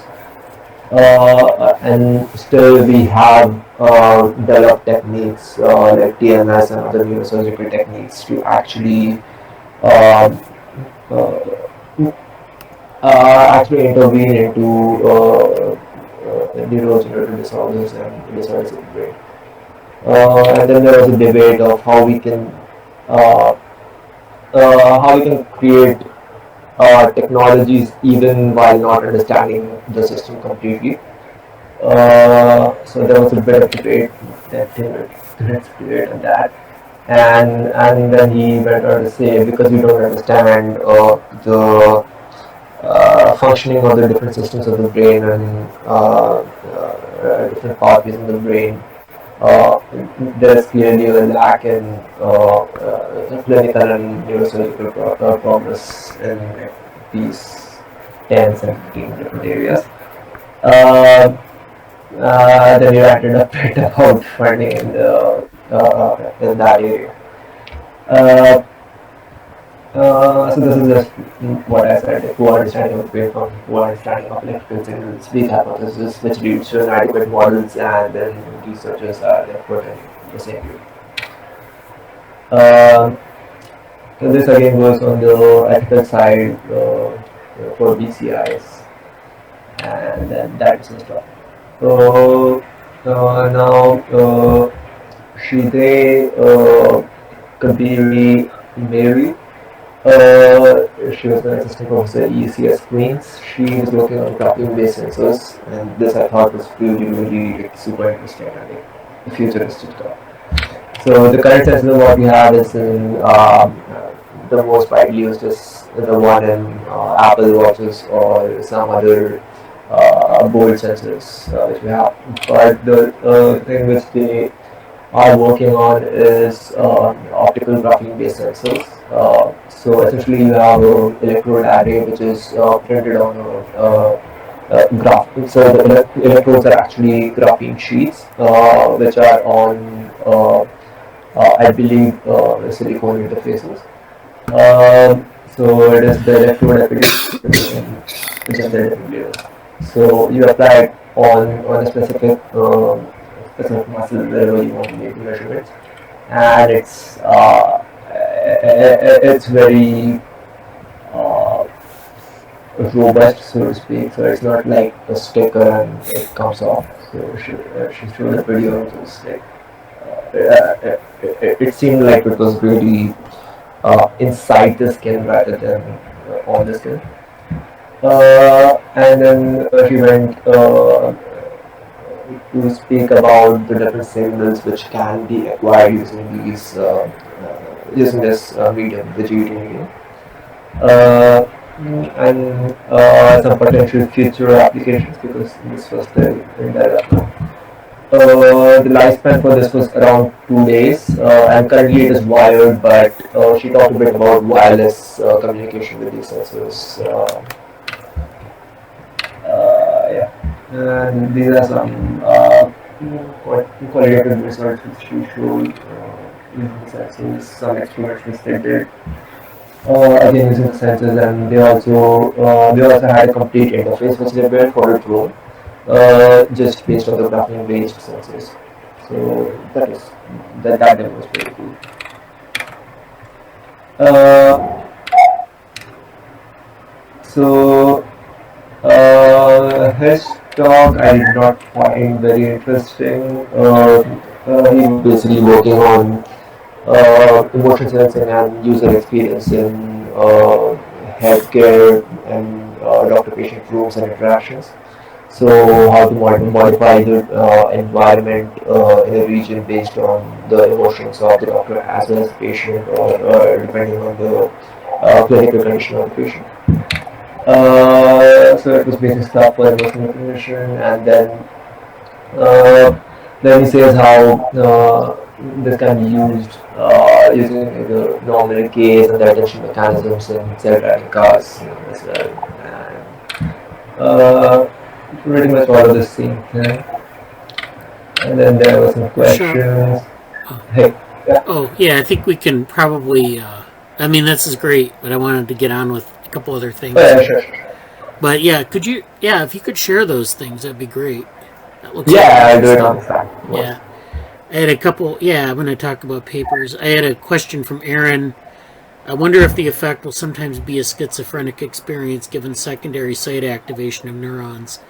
and still we have developed techniques like TMS and other neurosurgical techniques to actually actually intervene into neurodegenerative disorders and disorders of the brain. And then there was a debate of how we can create technologies even while not understanding the system completely. So there was a bit of debate, 10 minutes debate on that. and then he went on to say, because we don't understand the functioning of the different systems of the brain and different pathways in the brain, there is clearly a lack in clinical and neurosurgical progress in these 10 and 15 different areas. Then you ended up bit about funding in that area. So this is just what I said, a poor understanding of brain function, poor understanding of electrical signals, sleep hypothesis, which leads to inadequate models, and then researchers are left putting the same view. So this again goes on the ethical side for BCIs, and then that is stuff. So now Shide Kabiri Mary. She was an assistant professor at ECS Queens. She was working on graphene-based sensors, and this I thought was really super interesting. I think the futuristic stuff. So the current sensor what we have is in the most widely used is the one in Apple watches or some other bold sensors which we have. But the thing which they are working on is optical graphene-based sensors. So essentially, you have an electrode array which is printed on a graph. So the electrodes are actually graphene sheets which are on, I believe, silicone interfaces. So it is the electrode application which is the different layers. So you apply it on a specific muscle wherever you want to make the measurements, and it's very robust, so to speak. So it's not like a sticker and it comes off. So she showed a video, which was like it seemed like it was really inside the skin rather than on the skin. And then she went to speak about the different signals which can be acquired using these using this medium, the GET medium, and some potential future applications, because this was the development. The lifespan for this was around 2 days, and currently it is wired, but she talked a bit about wireless communication with these sensors. Yeah, and these are some qualitative results which she showed using the sensors, some experiments which they did. Again using the sensors, and they also had a complete interface which they built for a drone, just based on the graphene-based sensors. So that demo was pretty cool. His talk I did not find very interesting. He was basically working on emotion sensing and user experience in healthcare and doctor-patient rooms and interactions. So how to modify the environment in a region based on the emotions of the doctor as well as the patient, or depending on the clinical condition of the patient. So it was basic stuff for emotional recognition, and then he says how this can be used using the normal case and the attention mechanisms in self-driving cars as well. And, pretty much all of the same thing. And then there were some questions. Sure. Hey. Yeah. Oh, yeah, I think we can probably, I mean, this is great, but I wanted to get on with a couple other things. Oh, yeah, sure. But yeah, if you could share those things, that'd be great. That looks I'll do it on the side. Yeah. I had a couple, I'm going to talk about papers. I had a question from Erin. I wonder if the effect will sometimes be a schizophrenic experience given secondary site activation of neurons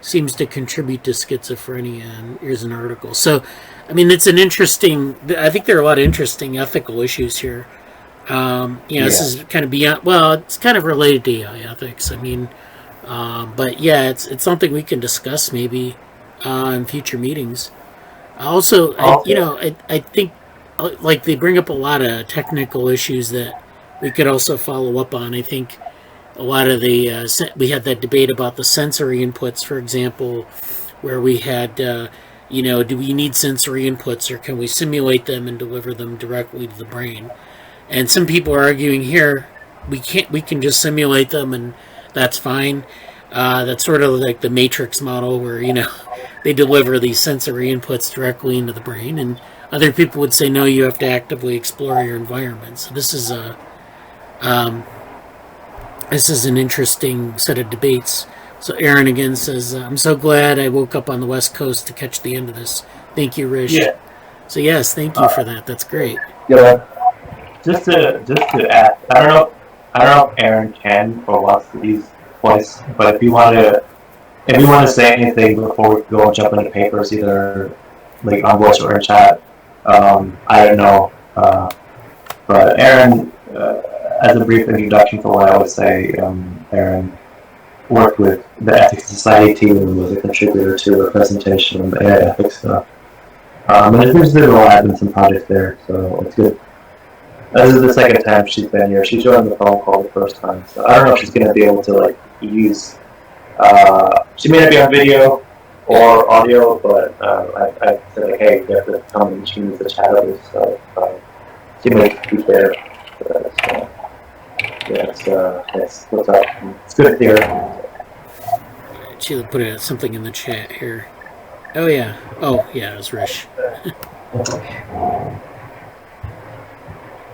seems to contribute to schizophrenia, and here's an article. So, I mean, it's an interesting, I think there are a lot of interesting ethical issues here. This is kind of beyond, well, it's kind of related to AI ethics. I mean, but yeah, it's something we can discuss maybe in future meetings. Also, I think like they bring up a lot of technical issues that we could also follow up on. I think a lot of the we had that debate about the sensory inputs, for example, where we had do we need sensory inputs or can we simulate them and deliver them directly to the brain? And some people are arguing here we can just simulate them and that's fine. That's sort of like the Matrix model where they deliver these sensory inputs directly into the brain, and other people would say no, you have to actively explore your environment. So this is an interesting set of debates. So Erin again says, I'm so glad I woke up on the West Coast to catch the end of this. Thank you, Rish. Yeah. So yes, thank you for that. That's great. Yeah. Just to add, I don't know if Erin can or wants to use voice, but if you want to say anything before we go and jump into papers, either like on voice or in chat, I don't know. But Erin, as a brief introduction for what I would say, Erin worked with the Ethics Society team and was a contributor to a presentation on the AI ethics stuff. And it seems to be in some projects there, so it's good. This is the second time she's been here. She joined the phone call the first time, so I don't know if she's going to be able to use. She may not be on video or audio, but I said hey, you have to come and she needs to chat with us. So she may be there. So, that's what's up. It's good to hear. She'll put something in the chat here. Oh yeah, it was Rish.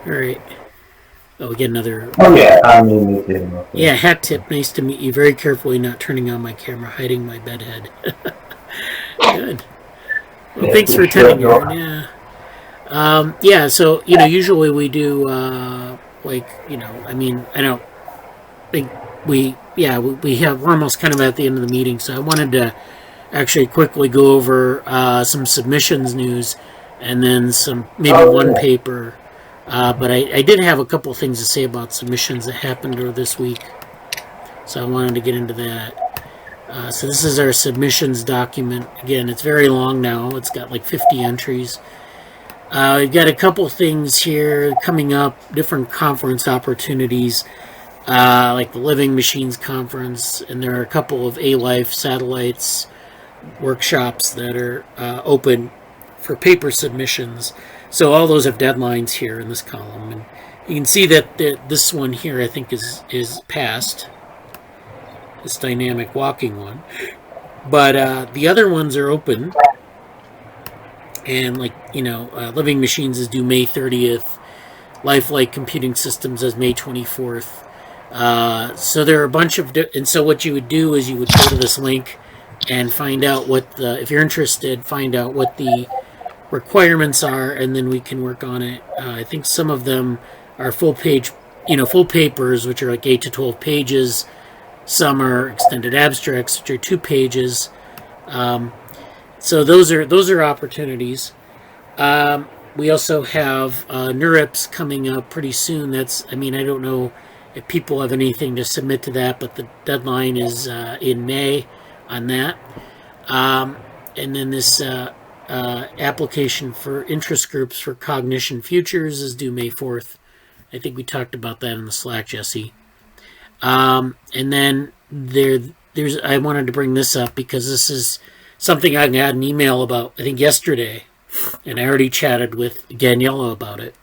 All right. Oh, we get another. Oh yeah, I mean me too. Yeah, hat tip. Nice to meet you. Very carefully, not turning on my camera, hiding my bed head. Good. Well, thanks for attending, Erin. Yeah. So usually we do I don't think we're almost kind of at the end of the meeting, so I wanted to actually quickly go over some submissions news and then maybe one paper. But I did have a couple things to say about submissions that happened over this week, so I wanted to get into that. So this is our submissions document. Again, it's very long now. It's got like 50 entries. We've got a couple things here coming up, different conference opportunities, like the Living Machines Conference, and there are a couple of A-Life satellites workshops that are open for paper submissions. So all those have deadlines here in this column, and you can see that this one here I think is passed, this dynamic walking one, but the other ones are open, and Living Machines is due May 30th, Lifelike Computing Systems is May 24th. So there are a bunch of and so what you would do is you would go to this link and find out if you're interested, find out what the requirements are, and then we can work on it. I think some of them are full papers, which are like 8 to 12 pages. Some are extended abstracts, which are 2 pages. So those are opportunities. We also have NeurIPS coming up pretty soon. I don't know if people have anything to submit to that, but the deadline is in May on that. And then this application for interest groups for Cognition Futures is due May 4th. I think we talked about that in the Slack, Jesse. And then I wanted to bring this up because this is something I got an email about, I think yesterday, and I already chatted with Daniela about it.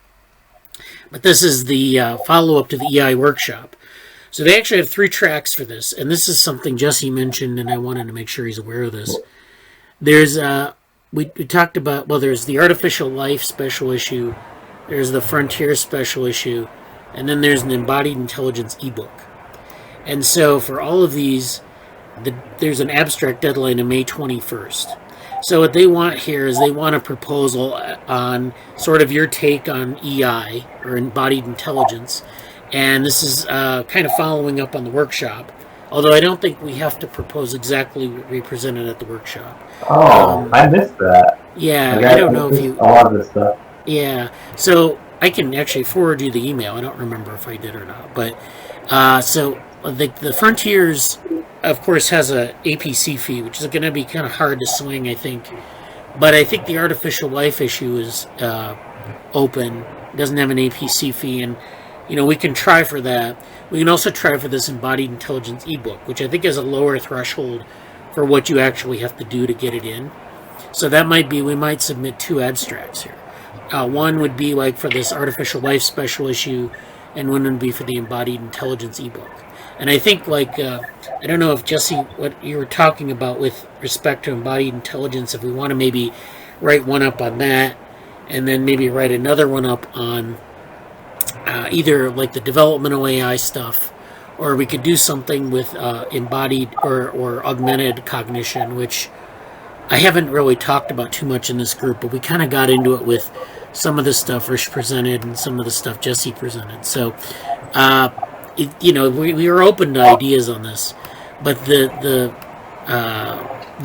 But this is the follow-up to the EI workshop. So they actually have 3 tracks for this, and this is something Jesse mentioned, and I wanted to make sure he's aware of this. There's we talked about, there's the Artificial Life special issue, there's the Frontier special issue, and then there's an Embodied Intelligence ebook. And so for all of these, there's an abstract deadline of May 21st. So what they want here is they want a proposal on sort of your take on EI, or Embodied Intelligence. And this is kind of following up on the workshop. Although I don't think we have to propose exactly what we presented at the workshop. Oh, I missed that. Yeah, I don't know if you... A lot of this stuff. Yeah, so I can actually forward you the email. I don't remember if I did or not. But, so the Frontiers, of course, has a APC fee, which is going to be kind of hard to swing, I think. But I think the Artificial Life issue is open. It doesn't have an APC fee, and we can try for that. We can also try for this Embodied Intelligence ebook, which I think is a lower threshold for what you actually have to do to get it in. So that might be, we might submit 2 abstracts here. One would be like for this Artificial Life special issue, and one would be for the Embodied Intelligence ebook. And I think, like, I don't know if, Jesse, what you were talking about with respect to Embodied Intelligence, if we want to maybe write one up on that, and then maybe write another one up on either like the developmental AI stuff, or we could do something with embodied or augmented cognition, which I haven't really talked about too much in this group, but we kind of got into it with some of the stuff Rish presented and some of the stuff Jesse presented. So, we were open to ideas on this, but the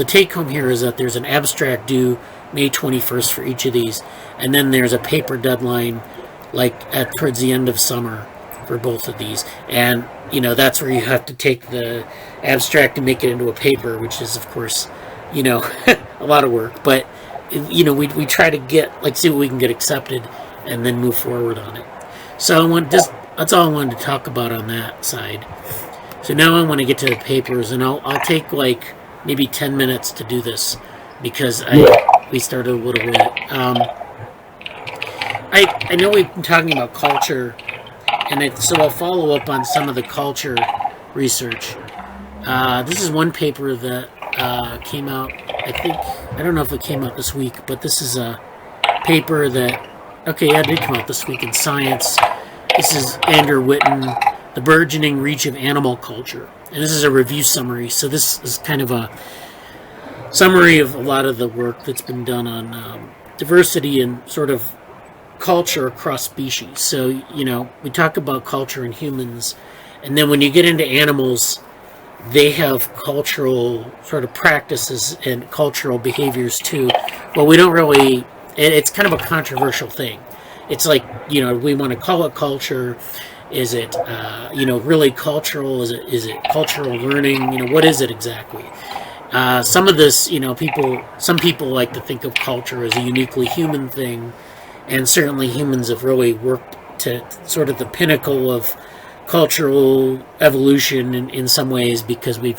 take home here is that there's an abstract due May 21st for each of these, and then there's a paper deadline towards the end of summer for both of these. And that's where you have to take the abstract and make it into a paper, which is, of course, a lot of work. But we try to see what we can get accepted and then move forward on it. So that's all I wanted to talk about on that side. So now I want to get to the papers, and I'll take maybe 10 minutes to do this, because we started a little late. I know we've been talking about culture, and so I'll follow up on some of the culture research. This is one paper that came out, I don't know if it came out this week, but this is a paper that, it did come out this week in Science. This is Andrew Witten, The Burgeoning Reach of Animal Culture. And this is a review summary, so this is kind of a summary of a lot of the work that's been done on diversity and sort of culture across species. So, we talk about culture in humans, and then when you get into animals, they have cultural sort of practices and cultural behaviors too. But we don't really, it's kind of a controversial thing. It's like, we want to call it culture. Is it, really cultural? Is it cultural learning? What is it exactly? Some of this, some people like to think of culture as a uniquely human thing, and certainly humans have really worked to sort of the pinnacle of cultural evolution in some ways, because we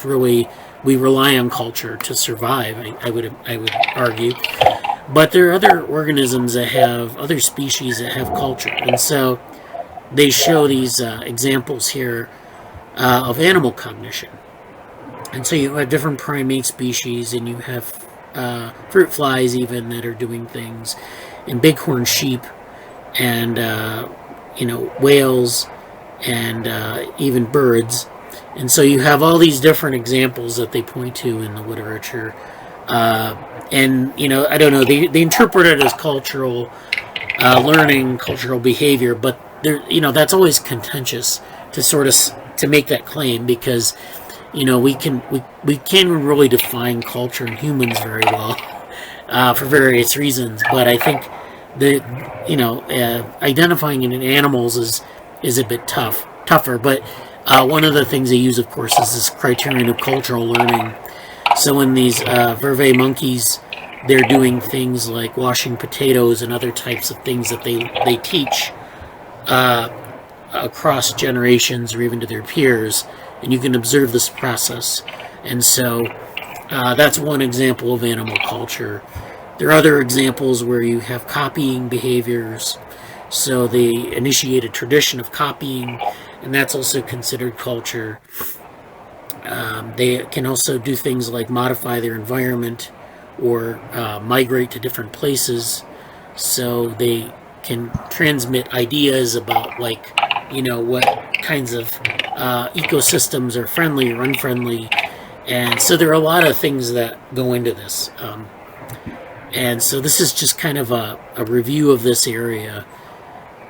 rely on culture to survive. I would argue, but there are other organisms other species that have culture, and so they show these examples here of animal cognition. And so you have different primate species, and you have fruit flies even that are doing things, and bighorn sheep, and whales, and even birds. And so you have all these different examples that they point to in the literature. And I don't know, they interpret it as cultural learning, cultural behavior, but that's always contentious to sort of to make that claim, because we can't really define culture in humans very well for various reasons. But I think that identifying it in animals is a bit tougher. But one of the things they use, of course, is this criterion of cultural learning. So in these vervet monkeys, they're doing things like washing potatoes and other types of things that they teach across generations or even to their peers, and you can observe this process. And so that's one example of animal culture. There are other examples where you have copying behaviors. So they initiate a tradition of copying, and that's also considered culture. They can also do things like modify their environment or migrate to different places. So they can transmit ideas about what kinds of ecosystems are friendly or unfriendly. And so there are a lot of things that go into this. And so this is just kind of a review of this area.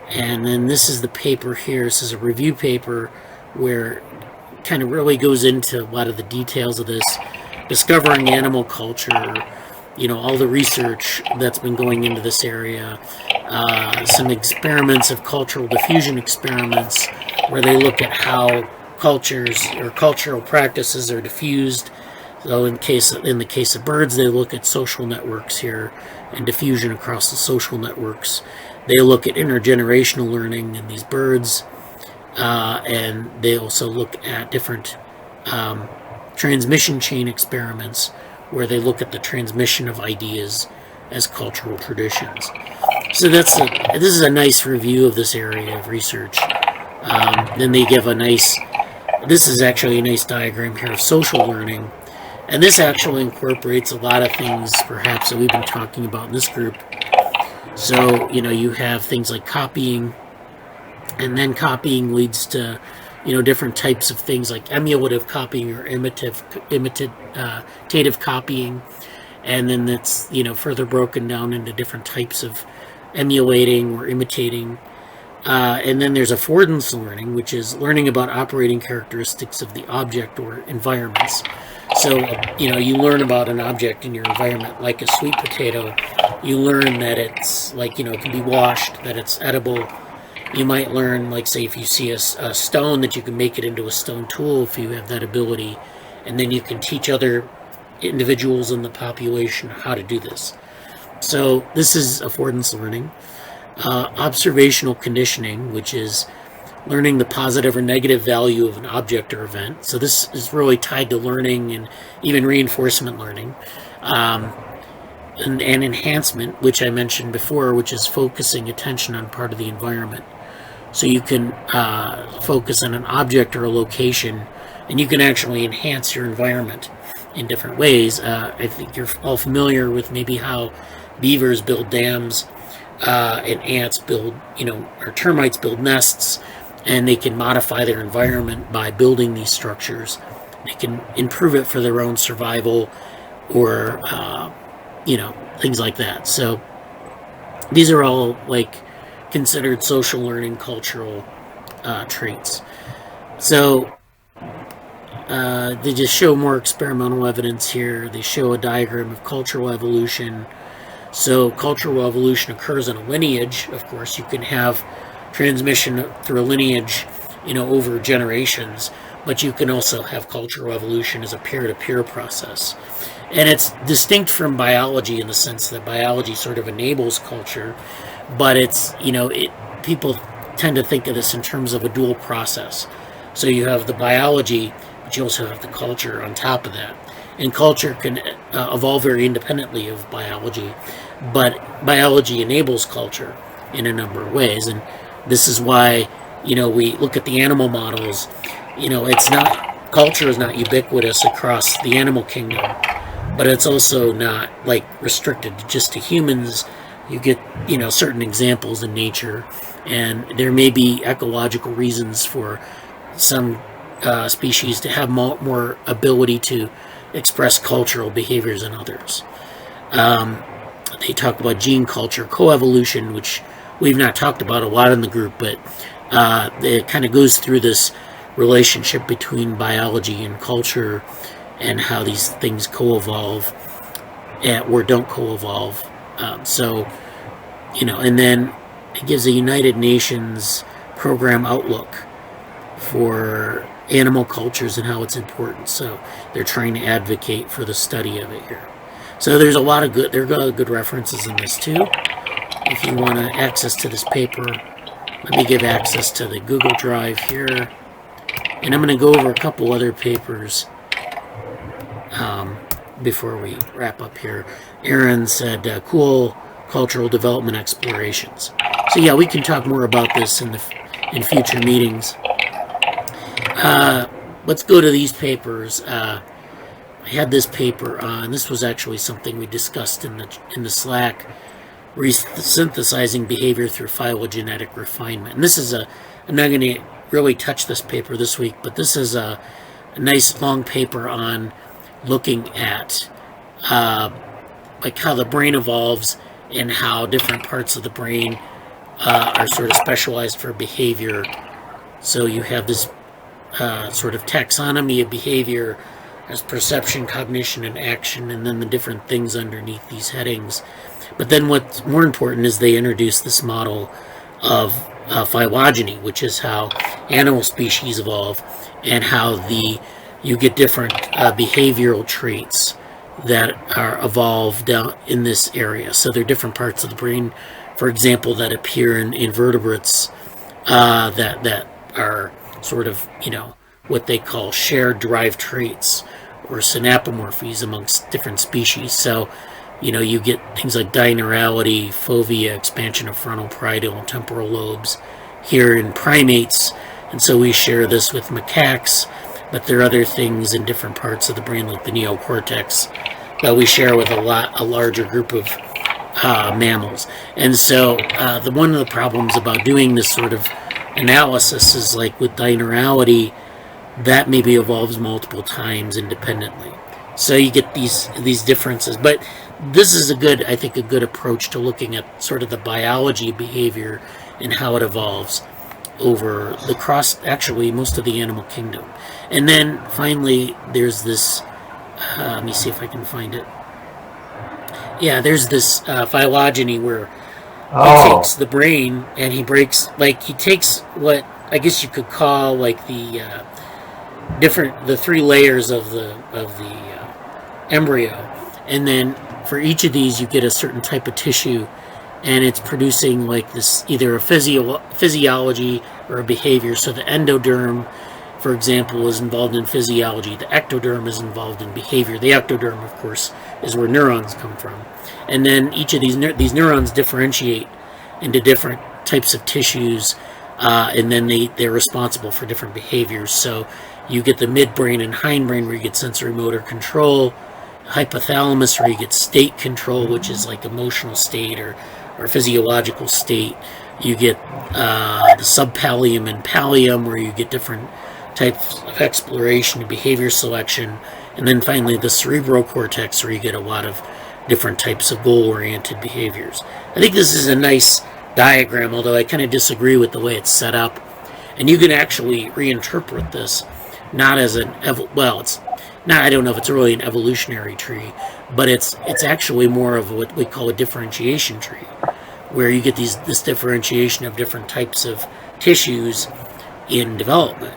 And then this is the paper here. This is a review paper where it kind of really goes into a lot of the details of this, discovering animal culture, all the research that's been going into this area, some experiments of cultural diffusion experiments where they look at how cultures or cultural practices are diffused. So in the case of birds, they look at social networks here and diffusion across the social networks. They look at intergenerational learning in these birds, and they also look at different transmission chain experiments where they look at the transmission of ideas as cultural traditions. So this is a nice review of this area of research. Then they give this is actually a nice diagram here of social learning. And this actually incorporates a lot of things perhaps that we've been talking about in this group. So, you have things like copying, and then copying leads to, different types of things like emulative copying or imitative copying. And then that's, further broken down into different types of emulating or imitating. And then there's affordance learning, which is learning about operating characteristics of the object or environments. So, you learn about an object in your environment, like a sweet potato. You learn that it's it can be washed, that it's edible. You might learn, say, if you see a stone, that you can make it into a stone tool if you have that ability. And then you can teach other individuals in the population how to do this. So this is affordance learning. Observational conditioning, which is learning the positive or negative value of an object or event. So this is really tied to learning and even reinforcement learning. And enhancement, which I mentioned before, which is focusing attention on part of the environment. So you can focus on an object or a location, and you can actually enhance your environment in different ways. I think you're all familiar with maybe how beavers build dams, and ants build, or termites build nests, and they can modify their environment by building these structures. They can improve it for their own survival, or things like that. So these are all considered social learning, cultural traits. So they just show more experimental evidence here. They show a diagram of cultural evolution. So cultural evolution occurs in a lineage. Of course, you can have transmission through a lineage, over generations, but you can also have cultural evolution as a peer-to-peer process. And it's distinct from biology in the sense that biology sort of enables culture, but it's, people tend to think of this in terms of a dual process. So you have the biology, but you also have the culture on top of that. And culture can evolve very independently of biology, but biology enables culture in a number of ways. And this is why, we look at the animal models. Culture is not ubiquitous across the animal kingdom, but it's also not restricted just to humans. You get, certain examples in nature, and there may be ecological reasons for some species to have more ability to express cultural behaviors than others. They talk about gene culture, coevolution, which we've not talked about a lot in the group, but it kind of goes through this relationship between biology and culture and how these things co-evolve or don't co-evolve. And then it gives a United Nations program outlook for animal cultures and how it's important. So they're trying to advocate for the study of it here. So there are good references in this too. If you want access to this paper, let me give access to the Google Drive here. And I'm going to go over a couple other papers before we wrap up here. Erin said, cool cultural development explorations. So yeah, we can talk more about this in future meetings. Let's go to these papers. I had this paper on. This was actually something we discussed in the Slack. Synthesizing behavior through phylogenetic refinement. And this is I'm not going to really touch this paper this week, but this is a nice long paper on looking at how the brain evolves and how different parts of the brain are sort of specialized for behavior. So you have this sort of taxonomy of behavior as perception, cognition, and action, and then the different things underneath these headings. But then what's more important is they introduce this model of phylogeny, which is how animal species evolve and how you get different behavioral traits that are evolved down in this area. So there are different parts of the brain, for example, that appear in invertebrates that are sort of, what they call shared derived traits or synapomorphies amongst different species. So, you get things like dineurality, fovea, expansion of frontal, parietal, and temporal lobes here in primates. And so we share this with macaques, but there are other things in different parts of the brain, like the neocortex, that we share with a larger group of mammals. And so one of the problems about doing this sort of analysis is, like with dineurality, that maybe evolves multiple times independently. So you get these differences. But this is a good approach to looking at sort of the biology of behavior and how it evolves over actually most of the animal kingdom. And then finally, there's this, let me see if I can find it. Yeah, there's this phylogeny where he takes the brain and he takes what I guess you could call like the three layers of the embryo, and then for each of these you get a certain type of tissue, and it's producing like this either a physiology or a behavior. So the endoderm, for example, is involved in physiology. The ectoderm is involved in behavior. The ectoderm, of course, is where neurons come from. And then each of these neurons differentiate into different types of tissues, and then they're responsible for different behaviors. So you get the midbrain and hindbrain, where you get sensory motor control, hypothalamus, where you get state control, which is like emotional state or physiological state. You get the subpallium and pallium, where you get different types of exploration and behavior selection. And then finally the cerebral cortex, where you get a lot of different types of goal-oriented behaviors. I think this is a nice diagram, although I kind of disagree with the way it's set up. And you can actually reinterpret this not as it's not, I don't know if it's really an evolutionary tree, but it's actually more of what we call a differentiation tree, where you get this differentiation of different types of tissues in development.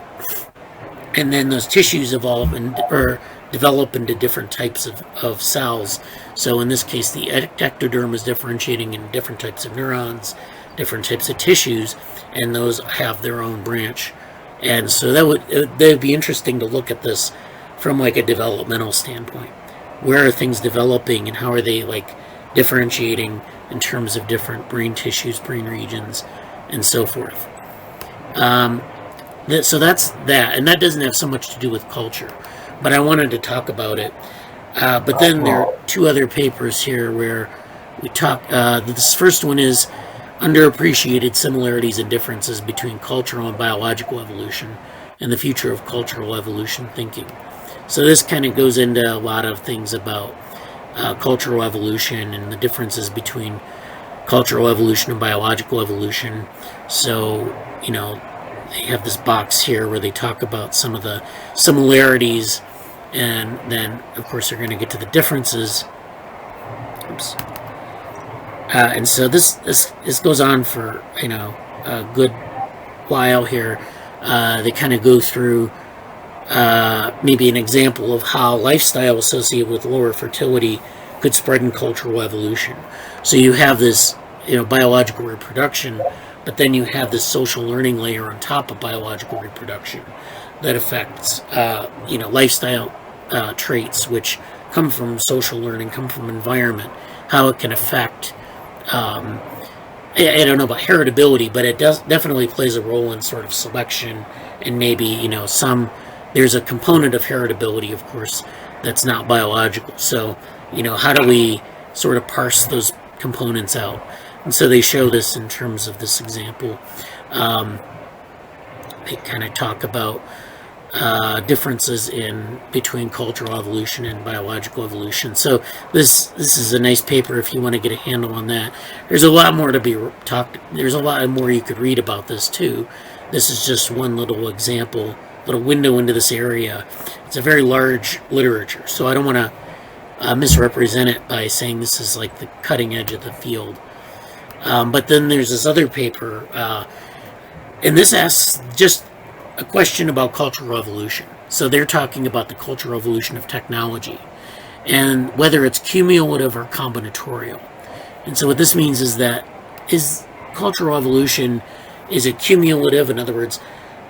And then those tissues evolve or develop into different types of cells. So in this case, the ectoderm is differentiating in different types of neurons, different types of tissues, and those have their own branch. And so that would be interesting to look at this from like a developmental standpoint. Where are things developing, and how are they like differentiating in terms of different brain tissues, brain regions, and so forth. So that's that, and that doesn't have so much to do with culture, but I wanted to talk about it. But then there are two other papers here where we talk. This first one is underappreciated similarities and differences between cultural and biological evolution and the future of cultural evolution thinking. So this kind of goes into a lot of things about cultural evolution and the differences between cultural evolution and biological evolution. So, they have this box here where they talk about some of the similarities, and then, of course, they're going to get to the differences. Oops. And so this goes on for, a good while here. They kind of go through maybe an example of how lifestyle associated with lower fertility could spread in cultural evolution. So you have this, biological reproduction, but then you have this social learning layer on top of biological reproduction that affects, lifestyle traits, which come from social learning, come from environment, how it can affect, I don't know about heritability, but it definitely plays a role in sort of selection, and maybe, there's a component of heritability, of course, that's not biological. So, how do we sort of parse those components out? And so they show this in terms of this example. They kind of talk about differences between cultural evolution and biological evolution. So this is a nice paper if you want to get a handle on that. There's a lot more to be talked. There's a lot more you could read about this too. This is just one little example, little window into this area. It's a very large literature, so I don't want to misrepresent it by saying this is like the cutting edge of the field. But then there's this other paper, and this asks just a question about cultural evolution. So they're talking about the cultural evolution of technology. and whether it's cumulative or combinatorial. And so what this means is that cultural evolution is it cumulative? In other words,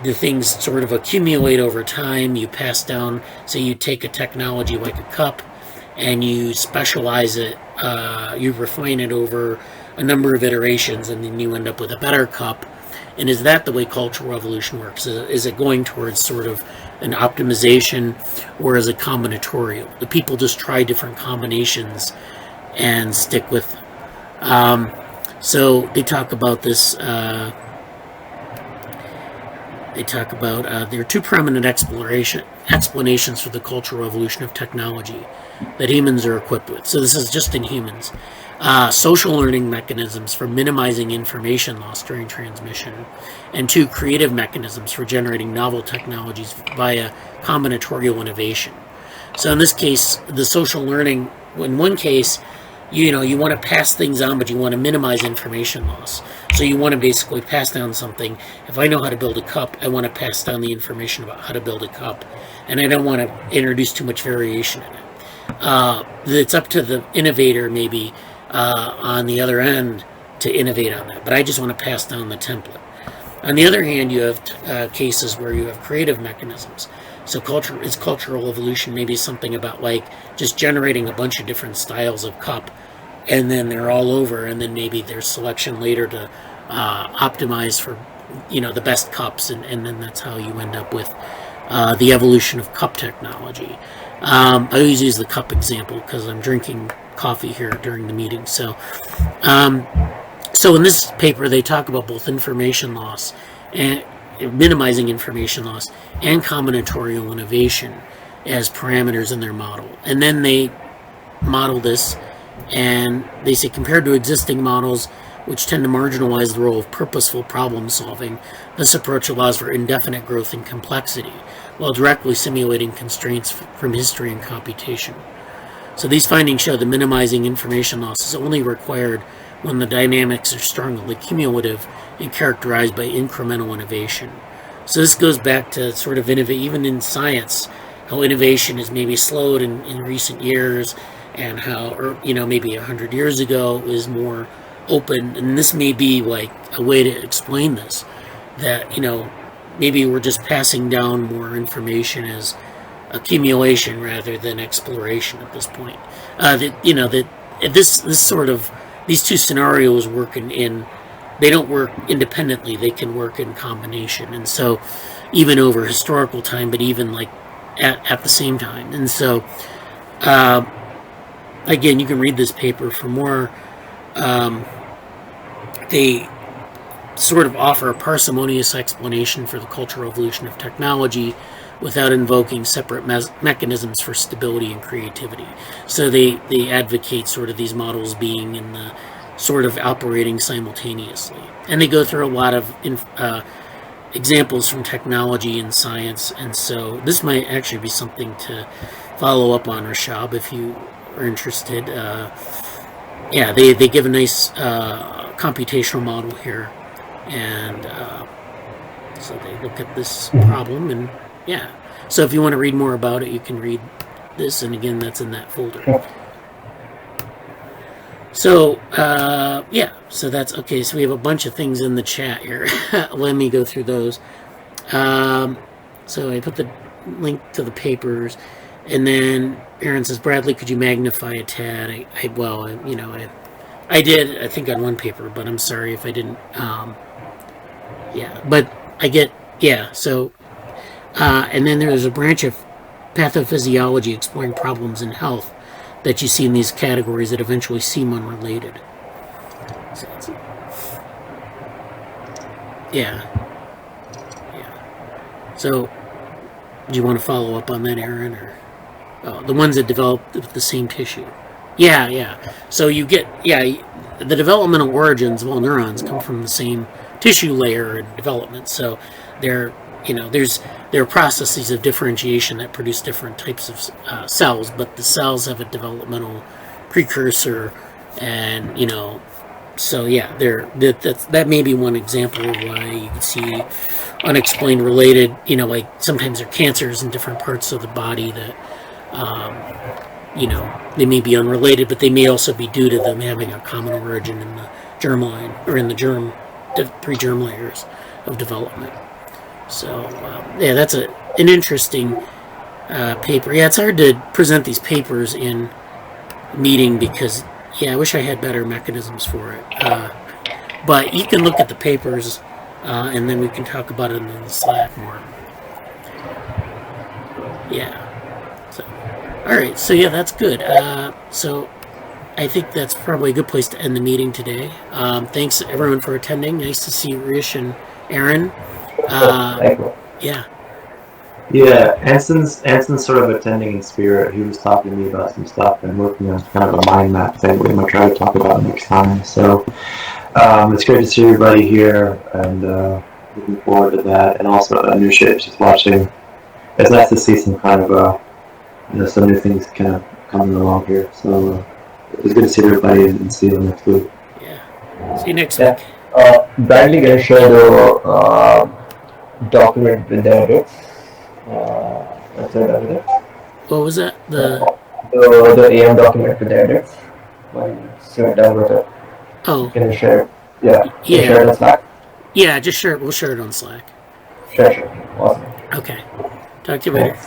the things sort of accumulate over time. You pass down, say you take a technology like a cup and you specialize it, you refine it over a number of iterations, and then you end up with a better cup. And is that the way cultural evolution works? Is it going towards sort of an optimization, or is it combinatorial? The people just try different combinations and stick with them. So they talk about this. They talk about there are two prominent explanations for the cultural evolution of technology that humans are equipped with. So this is just in humans. Social learning mechanisms for minimizing information loss during transmission, and two, creative mechanisms for generating novel technologies via combinatorial innovation. So in this case, the social learning, in one case, you want to pass things on, but you want to minimize information loss. So you want to basically pass down something. If I know how to build a cup, I want to pass down the information about how to build a cup, and I don't want to introduce too much variation in it. It's up to the innovator, maybe, on the other end to innovate on that, but I just want to pass down the template. On the other hand, you have cases where you have creative mechanisms. So cultural evolution maybe something about like just generating a bunch of different styles of cup, and then they're all over, and then maybe there's selection later to optimize for the best cups, and then that's how you end up with the evolution of cup technology. I always use the cup example because I'm drinking coffee here during the meeting. So in this paper they talk about both information loss and minimizing information loss and combinatorial innovation as parameters in their model. And then they model this, and they say compared to existing models which tend to marginalize the role of purposeful problem solving, this approach allows for indefinite growth and complexity while directly simulating constraints from history and computation. So these findings show that minimizing information loss is only required when the dynamics are strongly cumulative and characterized by incremental innovation. So this goes back to sort of even in science, how innovation is maybe slowed in recent years, and how, maybe 100 years ago it was more open. And this may be like a way to explain this, that, maybe we're just passing down more information as accumulation rather than exploration at this point. These two scenarios work they don't work independently, they can work in combination. And so even over historical time, but even like at the same time. And so again, you can read this paper for more. They sort of offer a parsimonious explanation for the cultural evolution of technology without invoking separate mechanisms for stability and creativity. So they advocate sort of these models being in the sort of operating simultaneously. And they go through a lot of examples from technology and science. And so this might actually be something to follow up on, Rishabh, if you are interested. They give a nice computational model here. And so they look at this problem, and so if you want to read more about it, you can read this, and again, that's in that folder. So so that's okay. So we have a bunch of things in the chat here. Let me go through those. So I put the link to the papers, and then Erin says, Bradley, could you magnify a tad? I did, I think, on one paper, but I'm sorry if I didn't. But I get, so, and then there's a branch of pathophysiology exploring problems in health that you see in these categories that eventually seem unrelated. So, do you want to follow up on that, Erin, or the ones that develop with the same tissue? So you get, the developmental origins of all neurons come from the same tissue layer and development. So there are processes of differentiation that produce different types of cells, but the cells have a developmental precursor, and that may be one example of why you can see unexplained related. Like sometimes there are cancers in different parts of the body that they may be unrelated, but they may also be due to them having a common origin in the germline, or in the pre-germ layers of development. So, that's an interesting paper. Yeah, it's hard to present these papers in a meeting because, I wish I had better mechanisms for it. But you can look at the papers, and then we can talk about it in the Slack more. Yeah. So, all right. So that's good. So I think that's probably a good place to end the meeting today. Thanks everyone for attending. Nice to see Rish and Erin. Yeah. Yeah, Anson's sort of attending in spirit. He was talking to me about some stuff and working on kind of a mind map thing we're going to try to talk about next time. So it's great to see everybody here, and looking forward to that. And also new shit just watching. It's nice to see some kind of some new things kind of coming along here. So it's good to see everybody and see you next week. Yeah. See you next week. Bradly gonna share the document with the edits. What was that? The AM document with the edits. See what done with it. Oh. Can you share? Yeah. Can you share it on Slack? Yeah, just share it. We'll share it on Slack. Sure. Awesome. Okay. Talk to you later.